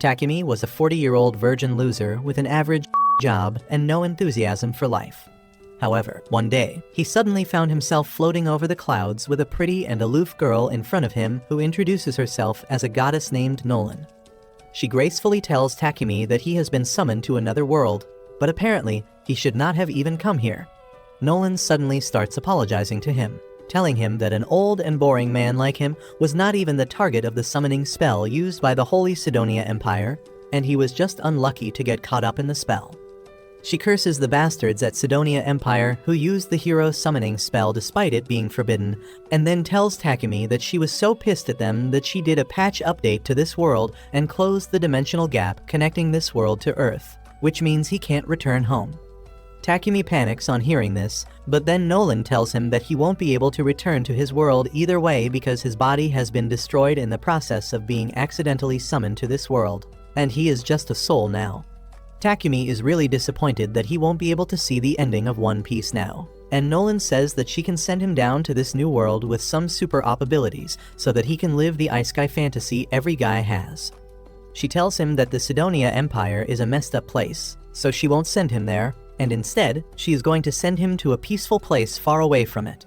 Takimi was a 40-year-old virgin loser with an average job and no enthusiasm for life. However, one day, he suddenly found himself floating over the clouds with a pretty and aloof girl in front of him who introduces herself as a goddess named Nolan. She gracefully tells Takimi that he has been summoned to another world, but apparently, he should not have even come here. Nolan suddenly starts apologizing to him, telling him that an old and boring man like him was not even the target of the summoning spell used by the Holy Sidonia Empire, and he was just unlucky to get caught up in the spell. She curses the bastards at Sidonia Empire who used the hero summoning spell despite it being forbidden, and then tells Takimi that she was so pissed at them that she did a patch update to this world and closed the dimensional gap connecting this world to Earth, which means he can't return home. Takimi panics on hearing this, but then Nolan tells him that he won't be able to return to his world either way because his body has been destroyed in the process of being accidentally summoned to this world, and he is just a soul now. Takimi is really disappointed that he won't be able to see the ending of One Piece now, and Nolan says that she can send him down to this new world with some super-op abilities so that he can live the isekai fantasy every guy has. She tells him that the Sidonia Empire is a messed up place, so she won't send him there, and instead, she is going to send him to a peaceful place far away from it.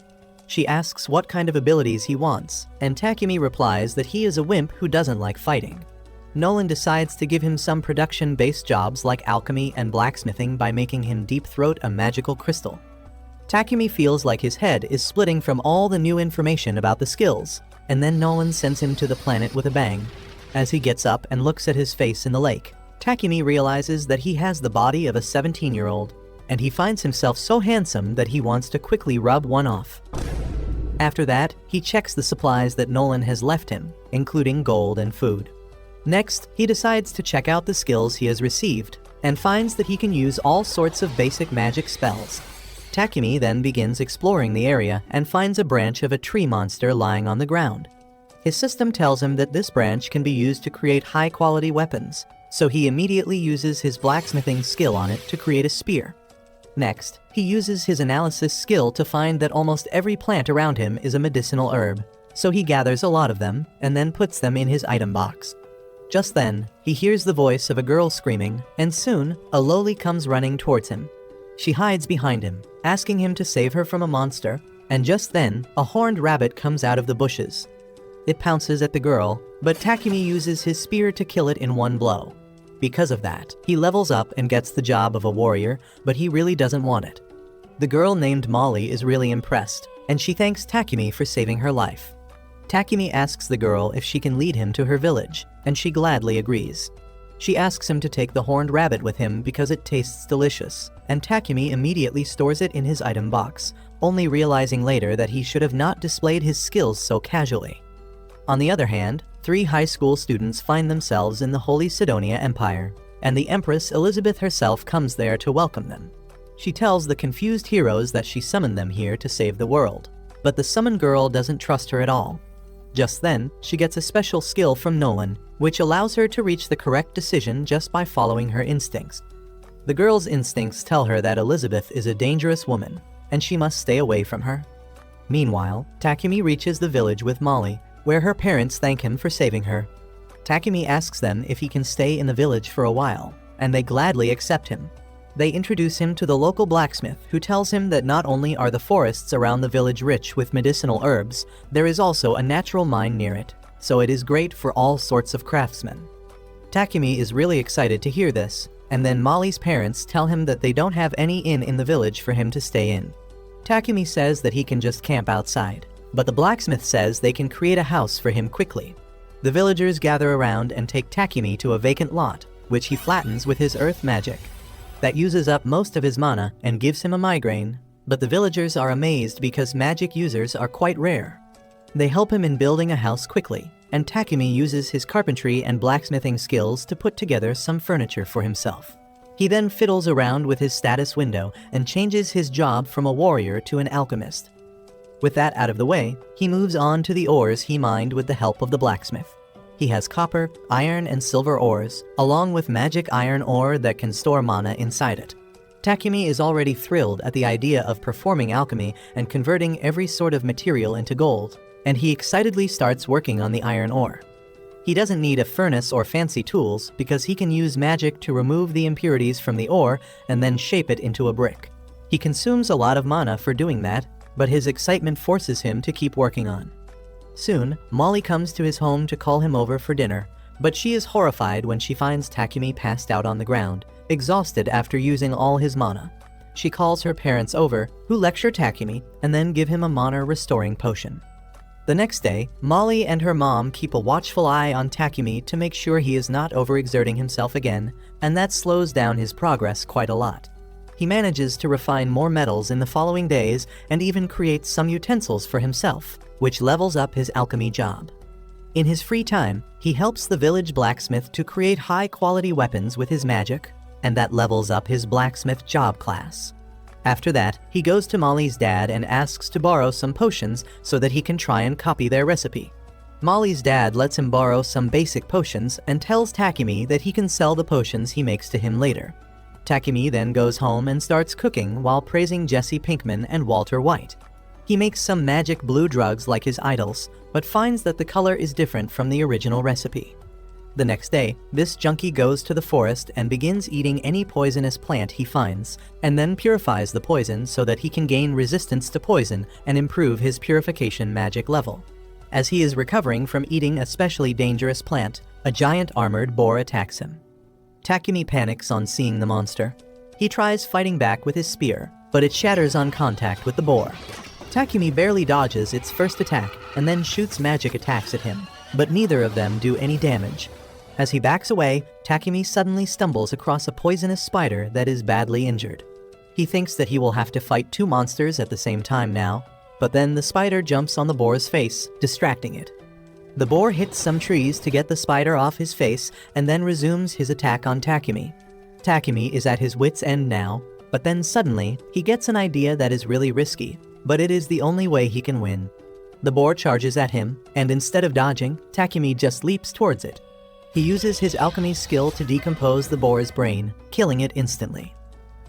She asks what kind of abilities he wants, and Takimi replies that he is a wimp who doesn't like fighting. Nolan decides to give him some production-based jobs like alchemy and blacksmithing by making him deep throat a magical crystal. Takimi feels like his head is splitting from all the new information about the skills, and then Nolan sends him to the planet with a bang. As he gets up and looks at his face in the lake, Takimi realizes that he has the body of a 17-year-old, and he finds himself so handsome that he wants to quickly rub one off. After that, he checks the supplies that Nolan has left him, including gold and food. Next, he decides to check out the skills he has received, and finds that he can use all sorts of basic magic spells. Takimi then begins exploring the area and finds a branch of a tree monster lying on the ground. His system tells him that this branch can be used to create high-quality weapons, so he immediately uses his blacksmithing skill on it to create a spear. Next, he uses his analysis skill to find that almost every plant around him is a medicinal herb, so he gathers a lot of them and then puts them in his item box. Just then, he hears the voice of a girl screaming, and soon, a loli comes running towards him. She hides behind him, asking him to save her from a monster, and just then, a horned rabbit comes out of the bushes. It pounces at the girl, but Takimi uses his spear to kill it in one blow. Because of that, he levels up and gets the job of a warrior, but he really doesn't want it. The girl named Molly is really impressed, and she thanks Takimi for saving her life. Takimi asks the girl if she can lead him to her village, and she gladly agrees. She asks him to take the horned rabbit with him because it tastes delicious, and Takimi immediately stores it in his item box, only realizing later that he should have not displayed his skills so casually. On the other hand, 3 high school students find themselves in the Holy Sidonia Empire, and the Empress Elizabeth herself comes there to welcome them. She tells the confused heroes that she summoned them here to save the world, but the summoned girl doesn't trust her at all. Just then, she gets a special skill from Nolan, which allows her to reach the correct decision just by following her instincts. The girl's instincts tell her that Elizabeth is a dangerous woman, and she must stay away from her. Meanwhile, Takimi reaches the village with Molly, where her parents thank him for saving her. Takimi asks them if he can stay in the village for a while, and they gladly accept him. They introduce him to the local blacksmith, who tells him that not only are the forests around the village rich with medicinal herbs, there is also a natural mine near it, so it is great for all sorts of craftsmen. Takimi is really excited to hear this, and then Molly's parents tell him that they don't have any inn in the village for him to stay in. Takimi says that he can just camp outside, but the blacksmith says they can create a house for him quickly. The villagers gather around and take Takimi to a vacant lot, which he flattens with his earth magic. That uses up most of his mana and gives him a migraine, but the villagers are amazed because magic users are quite rare. They help him in building a house quickly, and Takimi uses his carpentry and blacksmithing skills to put together some furniture for himself. He then fiddles around with his status window and changes his job from a warrior to an alchemist. With that out of the way, he moves on to the ores he mined with the help of the blacksmith. He has copper, iron, and silver ores, along with magic iron ore that can store mana inside it. Takimi is already thrilled at the idea of performing alchemy and converting every sort of material into gold, and he excitedly starts working on the iron ore. He doesn't need a furnace or fancy tools because he can use magic to remove the impurities from the ore and then shape it into a brick. He consumes a lot of mana for doing that, but his excitement forces him to keep working on. Soon, Molly comes to his home to call him over for dinner, but she is horrified when she finds Takimi passed out on the ground, exhausted after using all his mana. She calls her parents over, who lecture Takimi and then give him a mana restoring potion. The next day, Molly and her mom keep a watchful eye on Takimi to make sure he is not overexerting himself again, and that slows down his progress quite a lot. He manages to refine more metals in the following days and even creates some utensils for himself, which levels up his alchemy job. In his free time, he helps the village blacksmith to create high-quality weapons with his magic, and that levels up his blacksmith job class. After that, he goes to Molly's dad and asks to borrow some potions so that he can try and copy their recipe. Molly's dad lets him borrow some basic potions and tells Takimi that he can sell the potions he makes to him later. Takimi then goes home and starts cooking while praising Jesse Pinkman and Walter White. He makes some magic blue drugs like his idols, but finds that the color is different from the original recipe. The next day, this junkie goes to the forest and begins eating any poisonous plant he finds, and then purifies the poison so that he can gain resistance to poison and improve his purification magic level. As he is recovering from eating a specially dangerous plant, a giant armored boar attacks him. Takimi panics on seeing the monster. He tries fighting back with his spear, but it shatters on contact with the boar. Takimi barely dodges its first attack and then shoots magic attacks at him, but neither of them do any damage. As he backs away, Takimi suddenly stumbles across a poisonous spider that is badly injured. He thinks that he will have to fight two monsters at the same time now, but then the spider jumps on the boar's face, distracting it. The boar hits some trees to get the spider off his face and then resumes his attack on Takimi. Takimi is at his wit's end now, but then suddenly, he gets an idea that is really risky, but it is the only way he can win. The boar charges at him, and instead of dodging, Takimi just leaps towards it. He uses his alchemy skill to decompose the boar's brain, killing it instantly.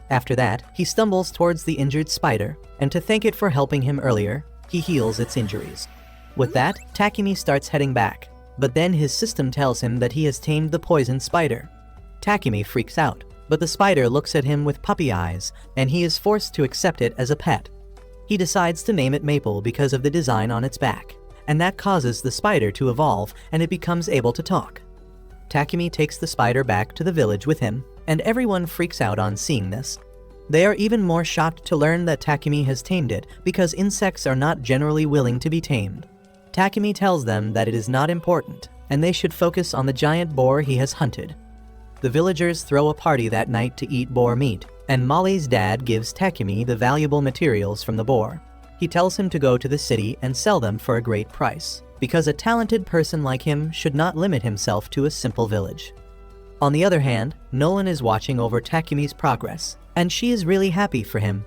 After that, he stumbles towards the injured spider, and to thank it for helping him earlier, he heals its injuries. With that, Takimi starts heading back, but then his system tells him that he has tamed the poisoned spider. Takimi freaks out, but the spider looks at him with puppy eyes, and he is forced to accept it as a pet. He decides to name it Maple because of the design on its back, and that causes the spider to evolve and it becomes able to talk. Takimi takes the spider back to the village with him, and everyone freaks out on seeing this. They are even more shocked to learn that Takimi has tamed it because insects are not generally willing to be tamed. Takimi tells them that it is not important, and they should focus on the giant boar he has hunted. The villagers throw a party that night to eat boar meat, and Molly's dad gives Takimi the valuable materials from the boar. He tells him to go to the city and sell them for a great price, because a talented person like him should not limit himself to a simple village. On the other hand, Nolan is watching over Takimi's progress, and she is really happy for him.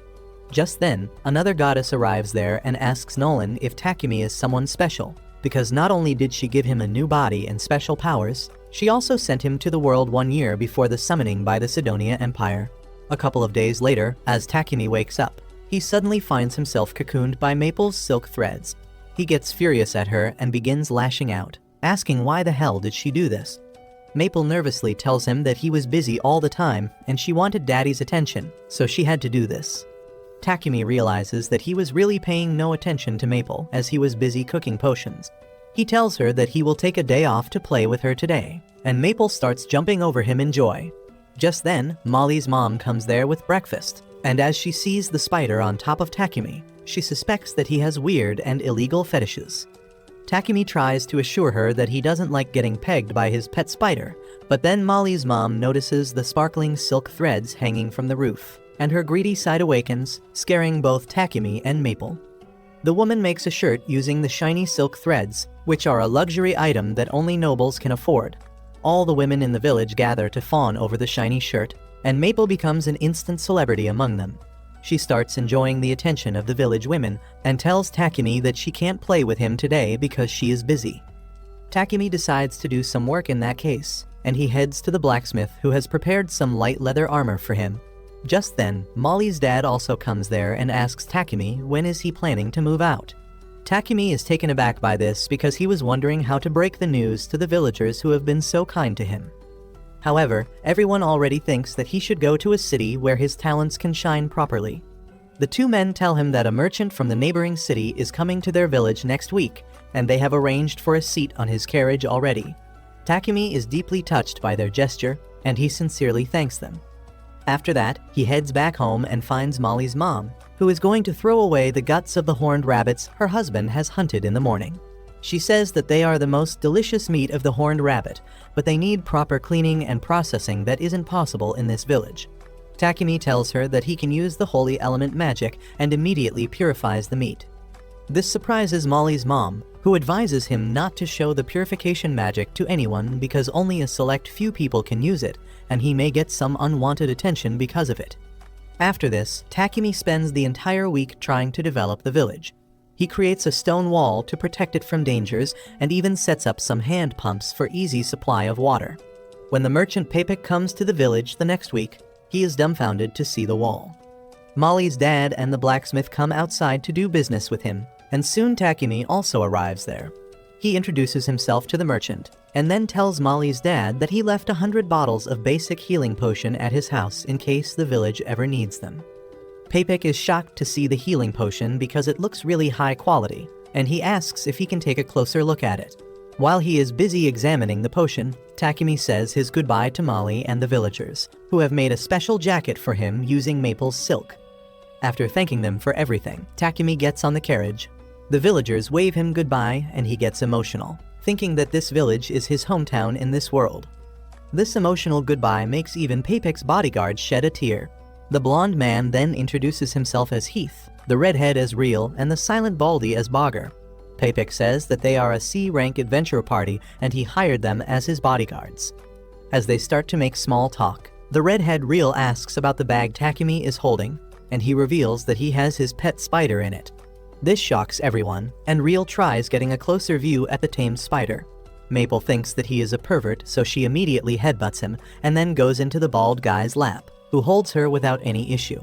Just then, another goddess arrives there and asks Nolan if Takimi is someone special, because not only did she give him a new body and special powers, she also sent him to the world 1 year before the summoning by the Sidonia Empire. A couple of days later, as Takimi wakes up, he suddenly finds himself cocooned by Maple's silk threads. He gets furious at her and begins lashing out, asking why the hell did she do this. Maple nervously tells him that he was busy all the time and she wanted Daddy's attention, so she had to do this. Takimi realizes that he was really paying no attention to Maple as he was busy cooking potions. He tells her that he will take a day off to play with her today, and Maple starts jumping over him in joy. Just then, Molly's mom comes there with breakfast, and as she sees the spider on top of Takimi, she suspects that he has weird and illegal fetishes. Takimi tries to assure her that he doesn't like getting pegged by his pet spider, but then Molly's mom notices the sparkling silk threads hanging from the roof, and her greedy side awakens, scaring both Takimi and Maple. The woman makes a shirt using the shiny silk threads, which are a luxury item that only nobles can afford. All the women in the village gather to fawn over the shiny shirt, and Maple becomes an instant celebrity among them. She starts enjoying the attention of the village women and tells Takimi that she can't play with him today because she is busy. Takimi decides to do some work in that case, and he heads to the blacksmith who has prepared some light leather armor for him. Just then, Molly's dad also comes there and asks Takimi when is he planning to move out. Takimi is taken aback by this because he was wondering how to break the news to the villagers who have been so kind to him. However, everyone already thinks that he should go to a city where his talents can shine properly. The two men tell him that a merchant from the neighboring city is coming to their village next week, and they have arranged for a seat on his carriage already. Takimi is deeply touched by their gesture, and he sincerely thanks them. After that, he heads back home and finds Molly's mom, who is going to throw away the guts of the horned rabbits her husband has hunted in the morning. She says that they are the most delicious meat of the horned rabbit, but they need proper cleaning and processing that isn't possible in this village. Takimi tells her that he can use the holy element magic and immediately purifies the meat. This surprises Molly's mom, who advises him not to show the purification magic to anyone because only a select few people can use it, and he may get some unwanted attention because of it. After this, Takimi spends the entire week trying to develop the village. He creates a stone wall to protect it from dangers and even sets up some hand pumps for easy supply of water. When the merchant Papik comes to the village the next week, he is dumbfounded to see the wall. Molly's dad and the blacksmith come outside to do business with him, and soon Takimi also arrives there. He introduces himself to the merchant, and then tells Molly's dad that he left 100 bottles of basic healing potion at his house in case the village ever needs them. Papik is shocked to see the healing potion because it looks really high quality, and he asks if he can take a closer look at it. While he is busy examining the potion, Takimi says his goodbye to Molly and the villagers, who have made a special jacket for him using maple silk. After thanking them for everything, Takimi gets on the carriage. The villagers wave him goodbye and he gets emotional, thinking that this village is his hometown in this world. This emotional goodbye makes even Papik's bodyguard shed a tear. The blonde man then introduces himself as Heath, the redhead as Real, and the silent Baldy as Bogger. Papik says that they are a C-rank adventure party and he hired them as his bodyguards. As they start to make small talk, the redhead Real asks about the bag Takimi is holding, and he reveals that he has his pet spider in it. This shocks everyone, and Real tries getting a closer view at the tamed spider. Maple thinks that he is a pervert, so she immediately headbutts him and then goes into the bald guy's lap, who holds her without any issue.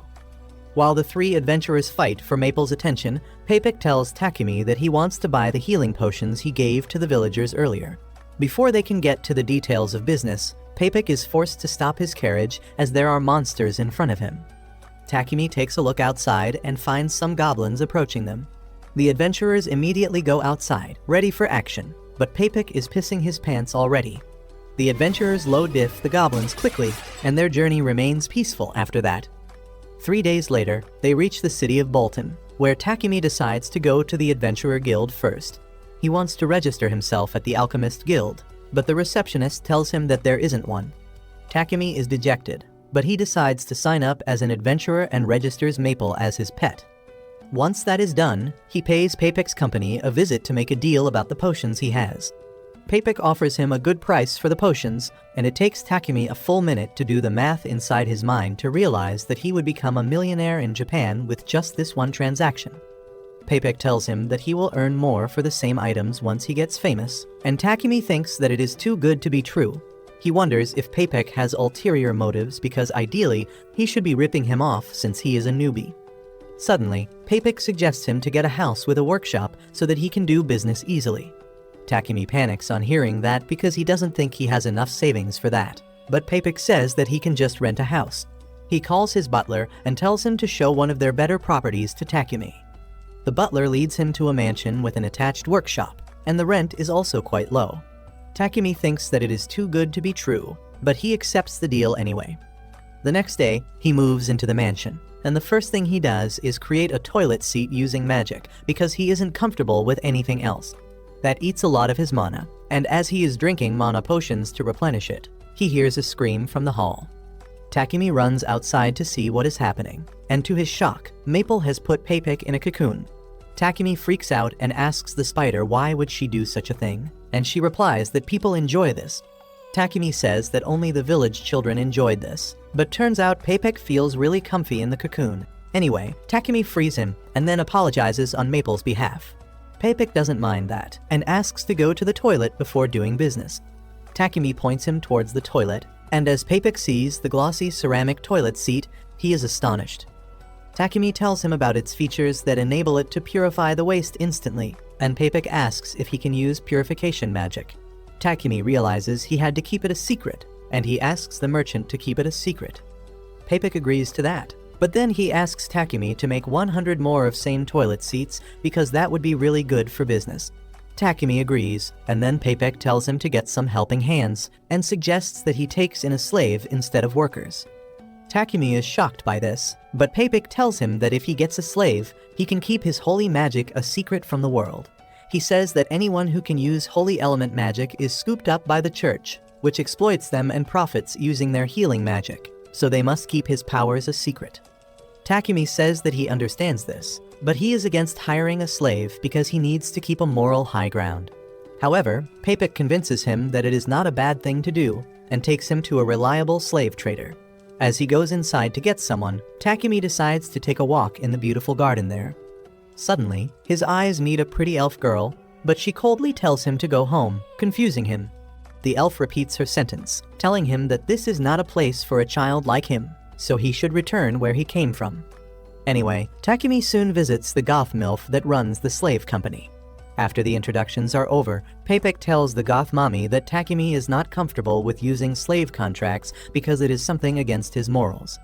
While the three adventurers fight for Maple's attention, Papik tells Takimi that he wants to buy the healing potions he gave to the villagers earlier. Before they can get to the details of business, Papik is forced to stop his carriage as there are monsters in front of him. Takimi takes a look outside and finds some goblins approaching them. The adventurers immediately go outside, ready for action, but Papik is pissing his pants already. The adventurers low-diff the goblins quickly, and their journey remains peaceful after that. 3 days later, they reach the city of Bolton, where Takimi decides to go to the Adventurer Guild first. He wants to register himself at the Alchemist Guild, but the receptionist tells him that there isn't one. Takimi is dejected, but he decides to sign up as an adventurer and registers Maple as his pet. Once that is done, he pays Papik's company a visit to make a deal about the potions he has. Papik offers him a good price for the potions, and it takes Takimi a full minute to do the math inside his mind to realize that he would become a millionaire in Japan with just this one transaction. Papik tells him that he will earn more for the same items once he gets famous, and Takimi thinks that it is too good to be true. He wonders if Papik has ulterior motives because ideally, he should be ripping him off since he is a newbie. Suddenly, Papik suggests him to get a house with a workshop so that he can do business easily. Takimi panics on hearing that because he doesn't think he has enough savings for that, but Papik says that he can just rent a house. He calls his butler and tells him to show one of their better properties to Takimi. The butler leads him to a mansion with an attached workshop, and the rent is also quite low. Takimi thinks that it is too good to be true, but he accepts the deal anyway. The next day, he moves into the mansion, and the first thing he does is create a toilet seat using magic because he isn't comfortable with anything else. That eats a lot of his mana, and as he is drinking mana potions to replenish it, he hears a scream from the hall. Takimi runs outside to see what is happening, and to his shock, Maple has put Papik in a cocoon. Takimi freaks out and asks the spider why would she do such a thing, and she replies that people enjoy this. Takimi says that only the village children enjoyed this, but turns out Papik feels really comfy in the cocoon. Anyway, Takimi frees him and then apologizes on Maple's behalf. Papik doesn't mind that, and asks to go to the toilet before doing business. Takimi points him towards the toilet, and as Papik sees the glossy ceramic toilet seat, he is astonished. Takimi tells him about its features that enable it to purify the waste instantly, and Papik asks if he can use purification magic. Takimi realizes he had to keep it a secret, and he asks the merchant to keep it a secret. Papik agrees to that, but then he asks Takimi to make 100 more of same toilet seats because that would be really good for business. Takimi agrees, and then Papik tells him to get some helping hands and suggests that he takes in a slave instead of workers. Takimi is shocked by this, but Papik tells him that if he gets a slave, he can keep his holy magic a secret from the world. He says that anyone who can use holy element magic is scooped up by the church, which exploits them and profits using their healing magic, so they must keep his powers a secret. Takimi says that he understands this, but he is against hiring a slave because he needs to keep a moral high ground. However, Papik convinces him that it is not a bad thing to do and takes him to a reliable slave trader. As he goes inside to get someone, Takimi decides to take a walk in the beautiful garden there. Suddenly, his eyes meet a pretty elf girl, but she coldly tells him to go home, confusing him. The elf repeats her sentence, telling him that this is not a place for a child like him, so he should return where he came from. Anyway, Takimi soon visits the goth MILF that runs the slave company. After the introductions are over, Papik tells the goth mommy that Takimi is not comfortable with using slave contracts because it is something against his morals.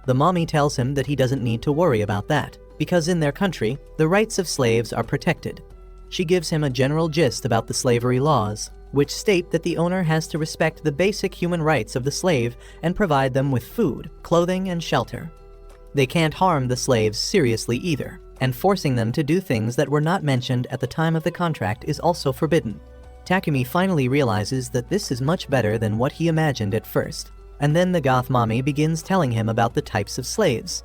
The mommy tells him that he doesn't need to worry about that, because in their country, the rights of slaves are protected. She gives him a general gist about the slavery laws, which state that the owner has to respect the basic human rights of the slave and provide them with food, clothing, and shelter. They can't harm the slaves seriously either, and forcing them to do things that were not mentioned at the time of the contract is also forbidden. Takimi finally realizes that this is much better than what he imagined at first, and then the goth mommy begins telling him about the types of slaves.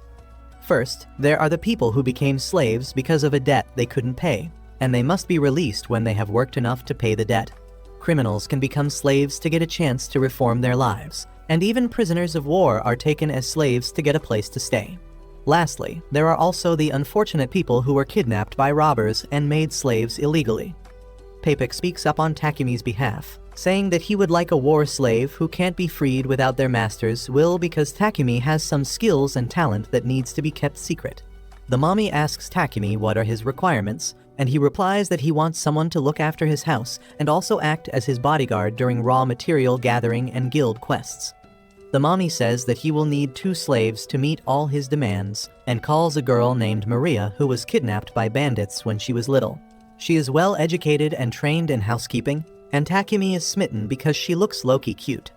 First, there are the people who became slaves because of a debt they couldn't pay, and they must be released when they have worked enough to pay the debt. Criminals can become slaves to get a chance to reform their lives, and even prisoners of war are taken as slaves to get a place to stay. Lastly, there are also the unfortunate people who were kidnapped by robbers and made slaves illegally. Papik speaks up on Takimi's behalf, saying that he would like a war slave who can't be freed without their master's will because Takimi has some skills and talent that needs to be kept secret. The mommy asks Takimi what are his requirements, and he replies that he wants someone to look after his house and also act as his bodyguard during raw material gathering and guild quests. The mommy says that he will need 2 slaves to meet all his demands, and calls a girl named Maria who was kidnapped by bandits when she was little. She is well educated and trained in housekeeping, and Takimi is smitten because she looks low-key cute.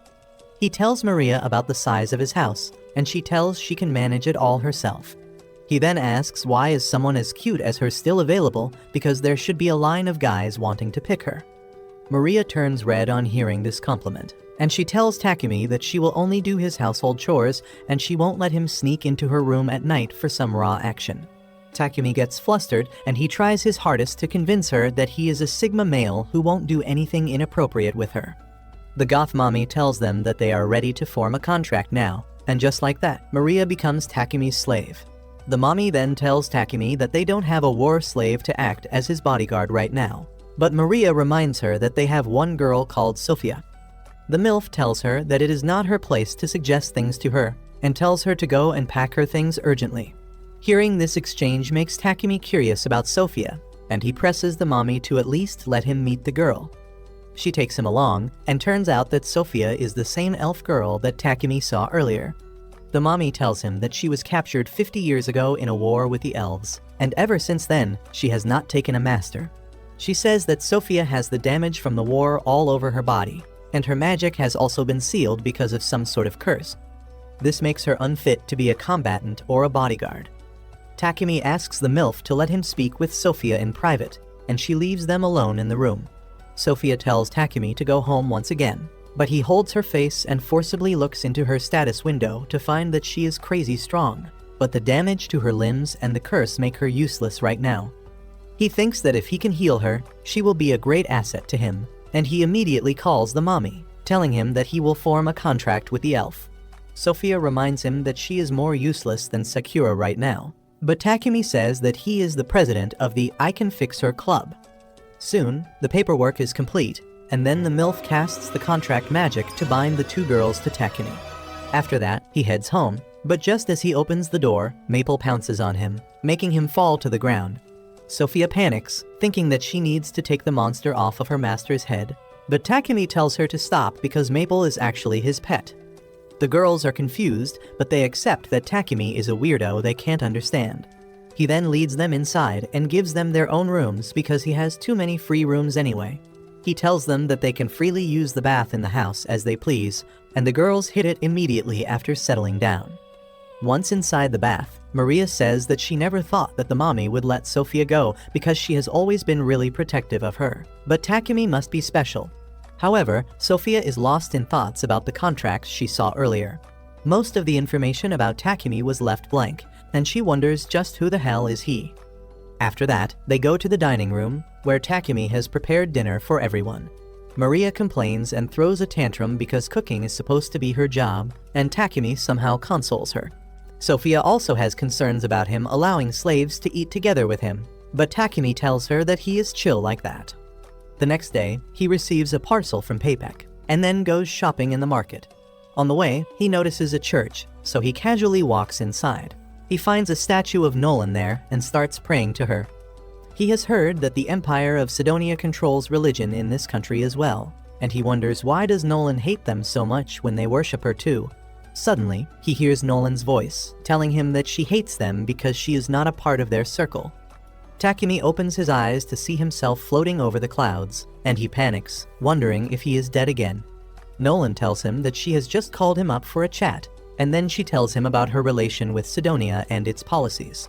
He tells Maria about the size of his house, and she tells she can manage it all herself. He then asks why is someone as cute as her still available because there should be a line of guys wanting to pick her. Maria turns red on hearing this compliment, and she tells Takimi that she will only do his household chores and she won't let him sneak into her room at night for some raw action. Takimi gets flustered and he tries his hardest to convince her that he is a Sigma male who won't do anything inappropriate with her. The goth mommy tells them that they are ready to form a contract now, and just like that, Maria becomes Takimi's slave. The mommy then tells Takimi that they don't have a war slave to act as his bodyguard right now, but Maria reminds her that they have one girl called Sophia. The MILF tells her that it is not her place to suggest things to her, and tells her to go and pack her things urgently. Hearing this exchange makes Takimi curious about Sophia, and he presses the mommy to at least let him meet the girl. She takes him along, and turns out that Sophia is the same elf girl that Takimi saw earlier. The mommy tells him that she was captured 50 years ago in a war with the elves, and ever since then, she has not taken a master. She says that Sophia has the damage from the war all over her body, and her magic has also been sealed because of some sort of curse. This makes her unfit to be a combatant or a bodyguard. Takimi asks the MILF to let him speak with Sophia in private, and she leaves them alone in the room. Sophia tells Takimi to go home once again, but he holds her face and forcibly looks into her status window to find that she is crazy strong, but the damage to her limbs and the curse make her useless right now. He thinks that if he can heal her, she will be a great asset to him, and he immediately calls the mommy, telling him that he will form a contract with the elf. Sophia reminds him that she is more useless than Sakura right now, but Takimi says that he is the president of the I Can Fix Her Club. Soon, the paperwork is complete, and then the MILF casts the contract magic to bind the 2 girls to Takimi. After that, he heads home, But just as he opens the door, Maple pounces on him, making him fall to the ground. Sophia panics, thinking that she needs to take the monster off of her master's head, but Takimi tells her to stop because Maple is actually his pet. The girls are confused, but they accept that Takimi is a weirdo they can't understand. He then leads them inside and gives them their own rooms because he has too many free rooms anyway. He tells them that they can freely use the bath in the house as they please, and the girls hit it immediately after settling down. Once inside the bath, Maria says that she never thought that the mommy would let Sophia go because she has always been really protective of her. But Takimi must be special. However, Sophia is lost in thoughts about the contracts she saw earlier. Most of the information about Takimi was left blank, and she wonders just who the hell is he. After that, they go to the dining room, where Takimi has prepared dinner for everyone. Maria complains and throws a tantrum because cooking is supposed to be her job, and Takimi somehow consoles her. Sophia also has concerns about him allowing slaves to eat together with him, but Takimi tells her that he is chill like that. The next day, he receives a parcel from Paypek, and then goes shopping in the market. On the way, he notices a church, so he casually walks inside. He finds a statue of Nolan there and starts praying to her. He has heard that the Empire of Sidonia controls religion in this country as well, and he wonders why does Nolan hate them so much when they worship her too. Suddenly, he hears Nolan's voice, telling him that she hates them because she is not a part of their circle. Takimi opens his eyes to see himself floating over the clouds, and he panics, wondering if he is dead again. Nolan tells him that she has just called him up for a chat, and then she tells him about her relation with Sidonia and its policies.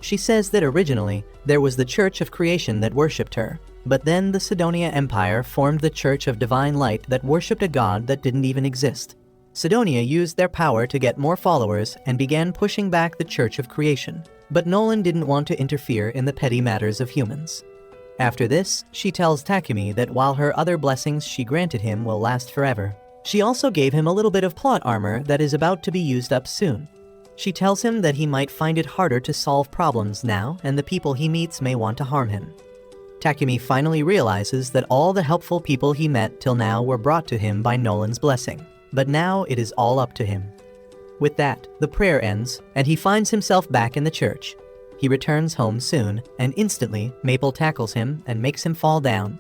She says that originally, there was the Church of Creation that worshipped her, but then the Sidonia Empire formed the Church of Divine Light that worshipped a god that didn't even exist. Sidonia used their power to get more followers and began pushing back the Church of Creation, but Nolan didn't want to interfere in the petty matters of humans. After this, she tells Takimi that while her other blessings she granted him will last forever, she also gave him a little bit of plot armor that is about to be used up soon. She tells him that he might find it harder to solve problems now, and the people he meets may want to harm him. Takimi finally realizes that all the helpful people he met till now were brought to him by Nolan's blessing, but now it is all up to him. With that, the prayer ends, and he finds himself back in the church. He returns home soon, and instantly, Maple tackles him and makes him fall down.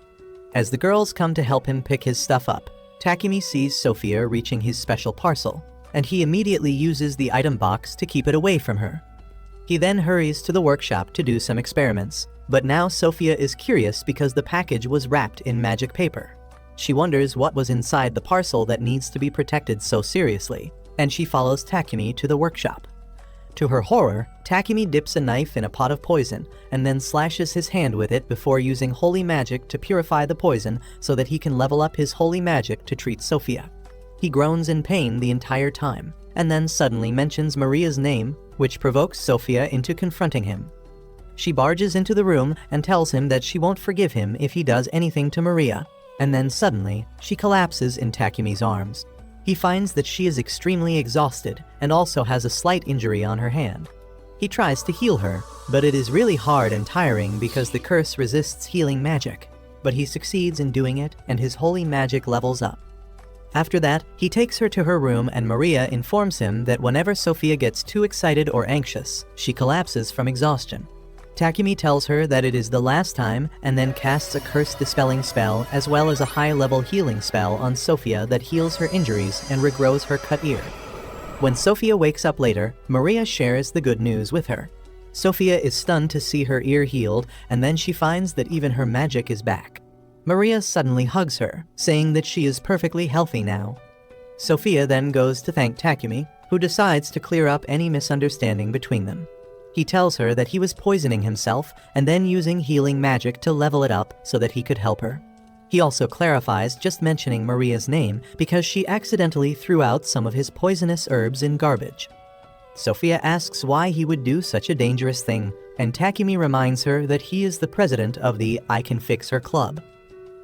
As the girls come to help him pick his stuff up, Takimi sees Sophia reaching his special parcel, and he immediately uses the item box to keep it away from her. He then hurries to the workshop to do some experiments, but now Sophia is curious because the package was wrapped in magic paper. She wonders what was inside the parcel that needs to be protected so seriously, and she follows Takimi to the workshop. To her horror, Takimi dips a knife in a pot of poison and then slashes his hand with it before using holy magic to purify the poison so that he can level up his holy magic to treat Sophia. He groans in pain the entire time, and then suddenly mentions Maria's name, which provokes Sophia into confronting him. She barges into the room and tells him that she won't forgive him if he does anything to Maria, and then suddenly, she collapses in Takimi's arms. He finds that she is extremely exhausted and also has a slight injury on her hand. He tries to heal her, but it is really hard and tiring because the curse resists healing magic, but he succeeds in doing it and his holy magic levels up. After that, he takes her to her room and Maria informs him that whenever Sophia gets too excited or anxious, she collapses from exhaustion. Takimi tells her that it is the last time and then casts a curse-dispelling spell as well as a high-level healing spell on Sophia that heals her injuries and regrows her cut ear. When Sophia wakes up later, Maria shares the good news with her. Sophia is stunned to see her ear healed, and then she finds that even her magic is back. Maria suddenly hugs her, saying that she is perfectly healthy now. Sophia then goes to thank Takimi, who decides to clear up any misunderstanding between them. He tells her that he was poisoning himself and then using healing magic to level it up so that he could help her. He also clarifies just mentioning Maria's name because she accidentally threw out some of his poisonous herbs in garbage. Sophia asks why he would do such a dangerous thing, and Takimi reminds her that he is the president of the I Can Fix Her Club.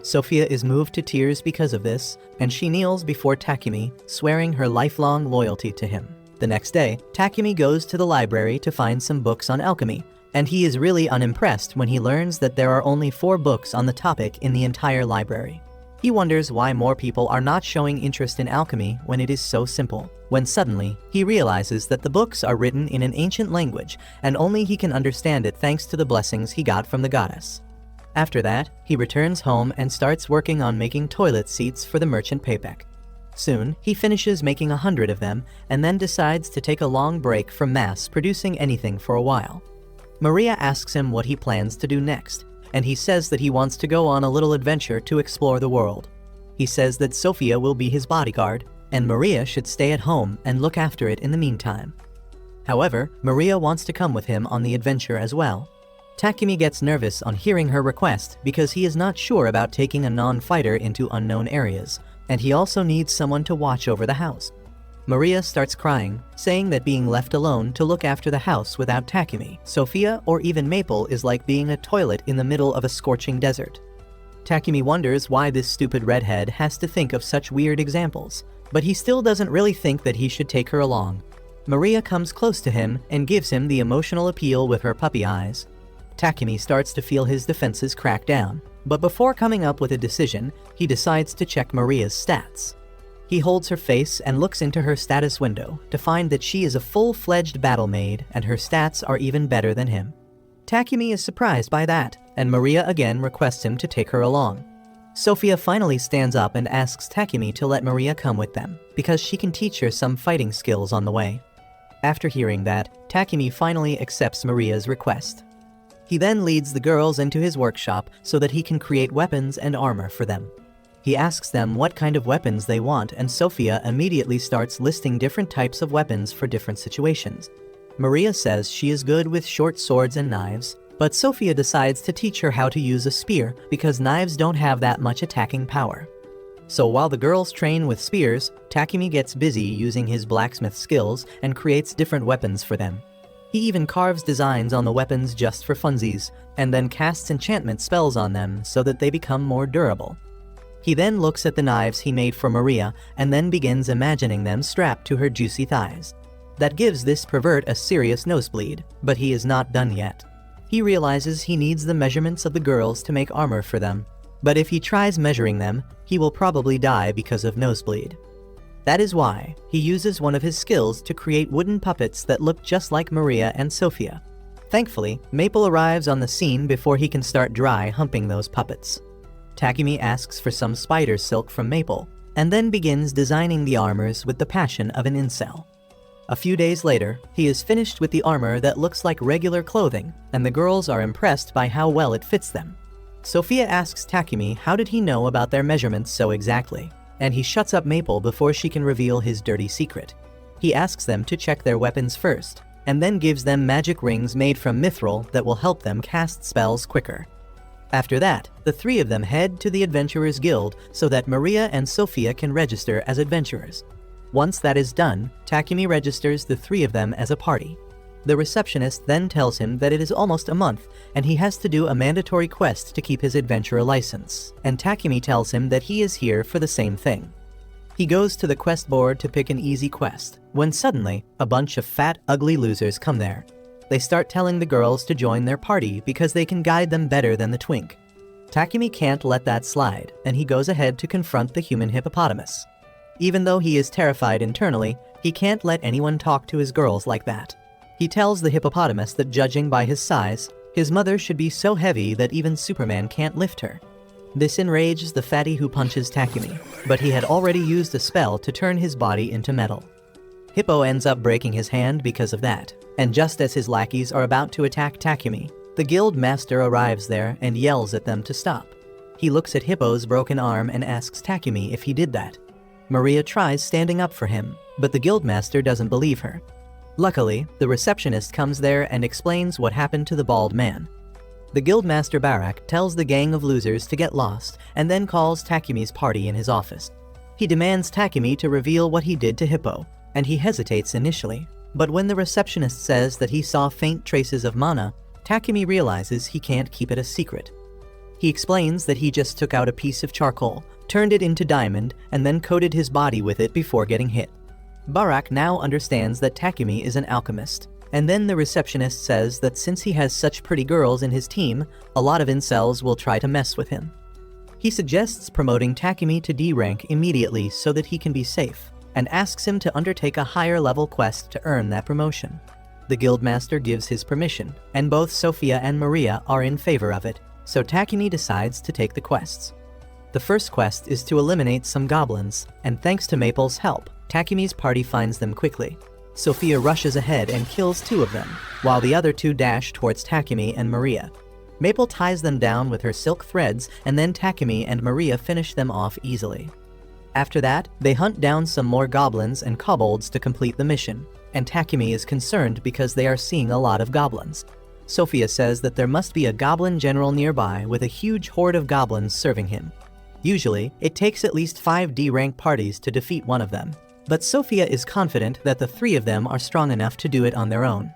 Sophia is moved to tears because of this, and she kneels before Takimi, swearing her lifelong loyalty to him. The next day, Takimi goes to the library to find some books on alchemy, and he is really unimpressed when he learns that there are only 4 books on the topic in the entire library. He wonders why more people are not showing interest in alchemy when it is so simple, when suddenly, he realizes that the books are written in an ancient language and only he can understand it thanks to the blessings he got from the goddess. After that, he returns home and starts working on making toilet seats for the merchant Payback. Soon, he finishes making 100 of them and then decides to take a long break from mass producing anything for a while. Maria asks him what he plans to do next, and he says that he wants to go on a little adventure to explore the world. He says that Sophia will be his bodyguard, and Maria should stay at home and look after it in the meantime. However, Maria wants to come with him on the adventure as well. Takimi gets nervous on hearing her request because he is not sure about taking a non-fighter into unknown areas, and he also needs someone to watch over the house. Maria starts crying, saying that being left alone to look after the house without Takimi, Sophia, or even Maple is like being a toilet in the middle of a scorching desert. Takimi wonders why this stupid redhead has to think of such weird examples, but he still doesn't really think that he should take her along. Maria comes close to him and gives him the emotional appeal with her puppy eyes. Takimi starts to feel his defenses crack down, but before coming up with a decision, he decides to check Maria's stats. He holds her face and looks into her status window to find that she is a full-fledged battle maid and her stats are even better than him. Takimi is surprised by that, and Maria again requests him to take her along. Sophia finally stands up and asks Takimi to let Maria come with them, because she can teach her some fighting skills on the way. After hearing that, Takimi finally accepts Maria's request. He then leads the girls into his workshop so that he can create weapons and armor for them. He asks them what kind of weapons they want, and Sophia immediately starts listing different types of weapons for different situations. Maria says she is good with short swords and knives, but Sophia decides to teach her how to use a spear because knives don't have that much attacking power. So while the girls train with spears, Takimi gets busy using his blacksmith skills and creates different weapons for them. He even carves designs on the weapons just for funsies, and then casts enchantment spells on them so that they become more durable. He then looks at the knives he made for Maria and then begins imagining them strapped to her juicy thighs. That gives this pervert a serious nosebleed, but he is not done yet. He realizes he needs the measurements of the girls to make armor for them, but if he tries measuring them, he will probably die because of nosebleed. That is why he uses one of his skills to create wooden puppets that look just like Maria and Sophia. Thankfully, Maple arrives on the scene before he can start dry humping those puppets. Takimi asks for some spider silk from Maple, and then begins designing the armors with the passion of an incel. A few days later, he is finished with the armor that looks like regular clothing, and the girls are impressed by how well it fits them. Sophia asks Takimi how did he know about their measurements so exactly, and he shuts up Maple before she can reveal his dirty secret. He asks them to check their weapons first, and then gives them magic rings made from mithril that will help them cast spells quicker. After that, the three of them head to the Adventurers Guild so that Maria and Sophia can register as adventurers. Once that is done, Takimi registers the three of them as a party. The receptionist then tells him that it is almost a month and he has to do a mandatory quest to keep his adventurer license, and Takimi tells him that he is here for the same thing. He goes to the quest board to pick an easy quest, when suddenly, a bunch of fat, ugly losers come there. They start telling the girls to join their party because they can guide them better than the twink. Takimi can't let that slide, and he goes ahead to confront the human hippopotamus. Even though he is terrified internally, he can't let anyone talk to his girls like that. He tells the hippopotamus that judging by his size, his mother should be so heavy that even Superman can't lift her. This enrages the fatty who punches Takimi, but he had already used a spell to turn his body into metal. Hippo ends up breaking his hand because of that, and just as his lackeys are about to attack Takimi, the guild master arrives there and yells at them to stop. He looks at Hippo's broken arm and asks Takimi if he did that. Maria tries standing up for him, but the guildmaster doesn't believe her. Luckily, the receptionist comes there and explains what happened to the bald man. The guildmaster Barak tells the gang of losers to get lost and then calls Takimi's party in his office. He demands Takimi to reveal what he did to Hippo, and he hesitates initially, but when the receptionist says that he saw faint traces of mana, Takimi realizes he can't keep it a secret. He explains that he just took out a piece of charcoal, turned it into diamond, and then coated his body with it before getting hit. Barak now understands that Takimi is an alchemist, and then the receptionist says that since he has such pretty girls in his team, a lot of incels will try to mess with him. He suggests promoting Takimi to D rank immediately so that he can be safe, and asks him to undertake a higher level quest to earn that promotion. The guildmaster gives his permission, and both Sophia and Maria are in favor of it, so Takimi decides to take the quests. The first quest is to eliminate some goblins, and thanks to Maple's help, Takimi's party finds them quickly. Sophia rushes ahead and kills 2 of them, while the other 2 dash towards Takimi and Maria. Maple ties them down with her silk threads, and then Takimi and Maria finish them off easily. After that, they hunt down some more goblins and kobolds to complete the mission, and Takimi is concerned because they are seeing a lot of goblins. Sophia says that there must be a goblin general nearby with a huge horde of goblins serving him. Usually, it takes at least 5 D-rank parties to defeat one of them, but Sophia is confident that the 3 of them are strong enough to do it on their own.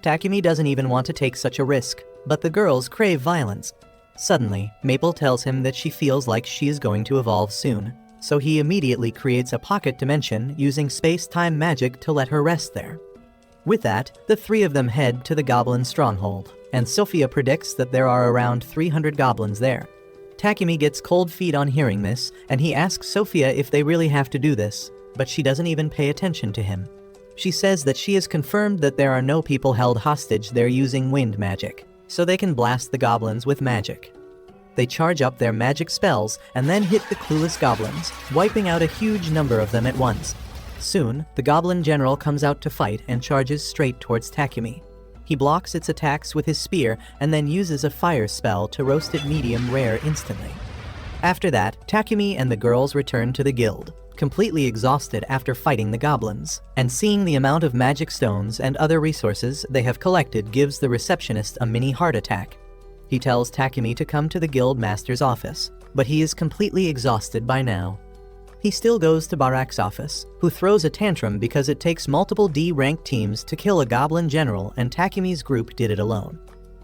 Takimi doesn't even want to take such a risk, but the girls crave violence. Suddenly, Maple tells him that she feels like she is going to evolve soon, so he immediately creates a pocket dimension using space-time magic to let her rest there. With that, the 3 of them head to the goblin stronghold, and Sophia predicts that there are around 300 goblins there. Takimi gets cold feet on hearing this, and he asks Sophia if they really have to do this, but she doesn't even pay attention to him. She says that she has confirmed that there are no people held hostage there using wind magic, so they can blast the goblins with magic. They charge up their magic spells and then hit the clueless goblins, wiping out a huge number of them at once. Soon, the goblin general comes out to fight and charges straight towards Takimi. He blocks its attacks with his spear and then uses a fire spell to roast it medium rare instantly. After that, Takimi and the girls return to the guild, completely exhausted after fighting the goblins, and seeing the amount of magic stones and other resources they have collected gives the receptionist a mini heart attack. He tells Takimi to come to the guild master's office, but he is completely exhausted by now. He still goes to Barak's office, who throws a tantrum because it takes multiple D-ranked teams to kill a goblin general and Takimi's group did it alone.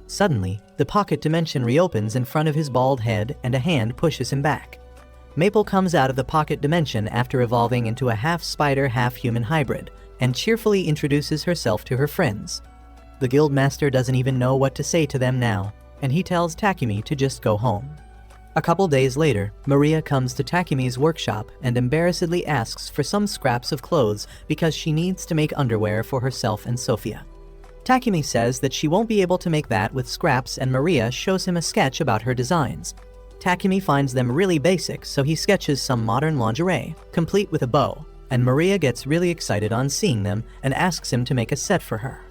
Suddenly, the pocket dimension reopens in front of his bald head and a hand pushes him back. Maple comes out of the pocket dimension after evolving into a half-spider, half-human hybrid, and cheerfully introduces herself to her friends. The guildmaster doesn't even know what to say to them now, and he tells Takimi to just go home. A couple days later, Maria comes to Takimi's workshop and embarrassedly asks for some scraps of clothes because she needs to make underwear for herself and Sophia. Takimi says that she won't be able to make that with scraps, and Maria shows him a sketch about her designs. Takimi finds them really basic, so he sketches some modern lingerie, complete with a bow, and Maria gets really excited on seeing them and asks him to make a set for her.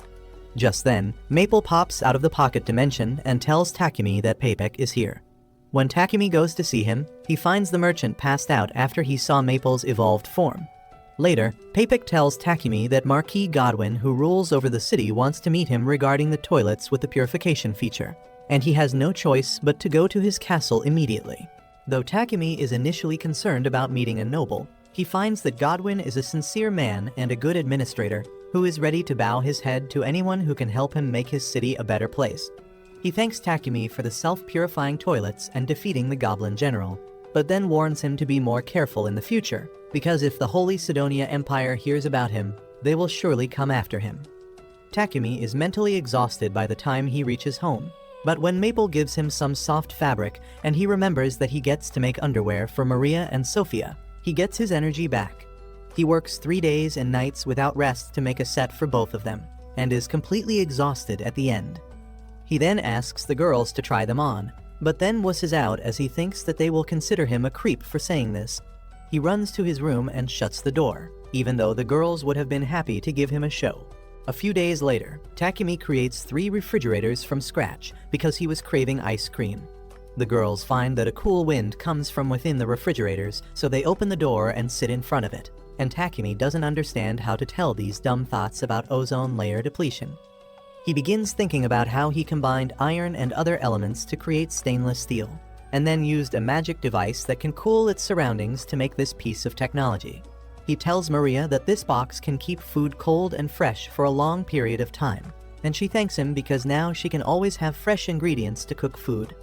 Just then, Maple pops out of the pocket dimension and tells Takimi that Papek is here. When Takimi goes to see him, he finds the merchant passed out after he saw Maple's evolved form. Later, Papek tells Takimi that Marquis Godwin, who rules over the city, wants to meet him regarding the toilets with the purification feature, and he has no choice but to go to his castle immediately. Though Takimi is initially concerned about meeting a noble, he finds that Godwin is a sincere man and a good administrator who is ready to bow his head to anyone who can help him make his city a better place. He thanks Takimi for the self-purifying toilets and defeating the Goblin General, but then warns him to be more careful in the future, because if the Holy Sidonia Empire hears about him, they will surely come after him. Takimi is mentally exhausted by the time he reaches home, but when Maple gives him some soft fabric and he remembers that he gets to make underwear for Maria and Sophia, he gets his energy back. He works 3 days and nights without rest to make a set for both of them, and is completely exhausted at the end. He then asks the girls to try them on, but then wusses out as he thinks that they will consider him a creep for saying this. He runs to his room and shuts the door, even though the girls would have been happy to give him a show. A few days later, Takimi creates 3 refrigerators from scratch because he was craving ice cream. The girls find that a cool wind comes from within the refrigerators, so they open the door and sit in front of it, and Takimi doesn't understand how to tell these dumb thoughts about ozone layer depletion. He begins thinking about how he combined iron and other elements to create stainless steel, and then used a magic device that can cool its surroundings to make this piece of technology. He tells Maria that this box can keep food cold and fresh for a long period of time, and she thanks him because now she can always have fresh ingredients to cook food.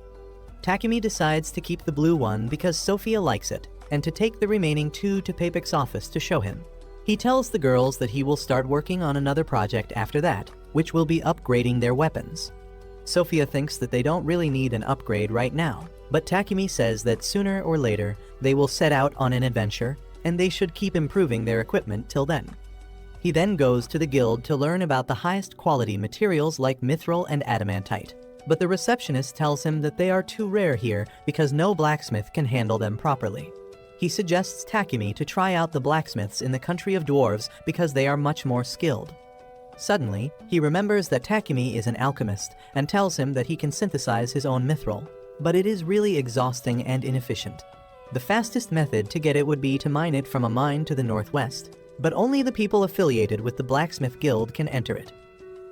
Takimi decides to keep the blue one because Sophia likes it, and to take the remaining 2 to Papek's office to show him. He tells the girls that he will start working on another project after that, which will be upgrading their weapons. Sophia thinks that they don't really need an upgrade right now, But Takimi says that sooner or later, they will set out on an adventure, and they should keep improving their equipment till then. He then goes to the guild to learn about the highest quality materials like mithril and adamantite. But the receptionist tells him that they are too rare here because no blacksmith can handle them properly. He suggests Takimi to try out the blacksmiths in the country of dwarves because they are much more skilled. Suddenly, he remembers that Takimi is an alchemist and tells him that he can synthesize his own mithril, but it is really exhausting and inefficient. The fastest method to get it would be to mine it from a mine to the northwest, but only the people affiliated with the blacksmith guild can enter it.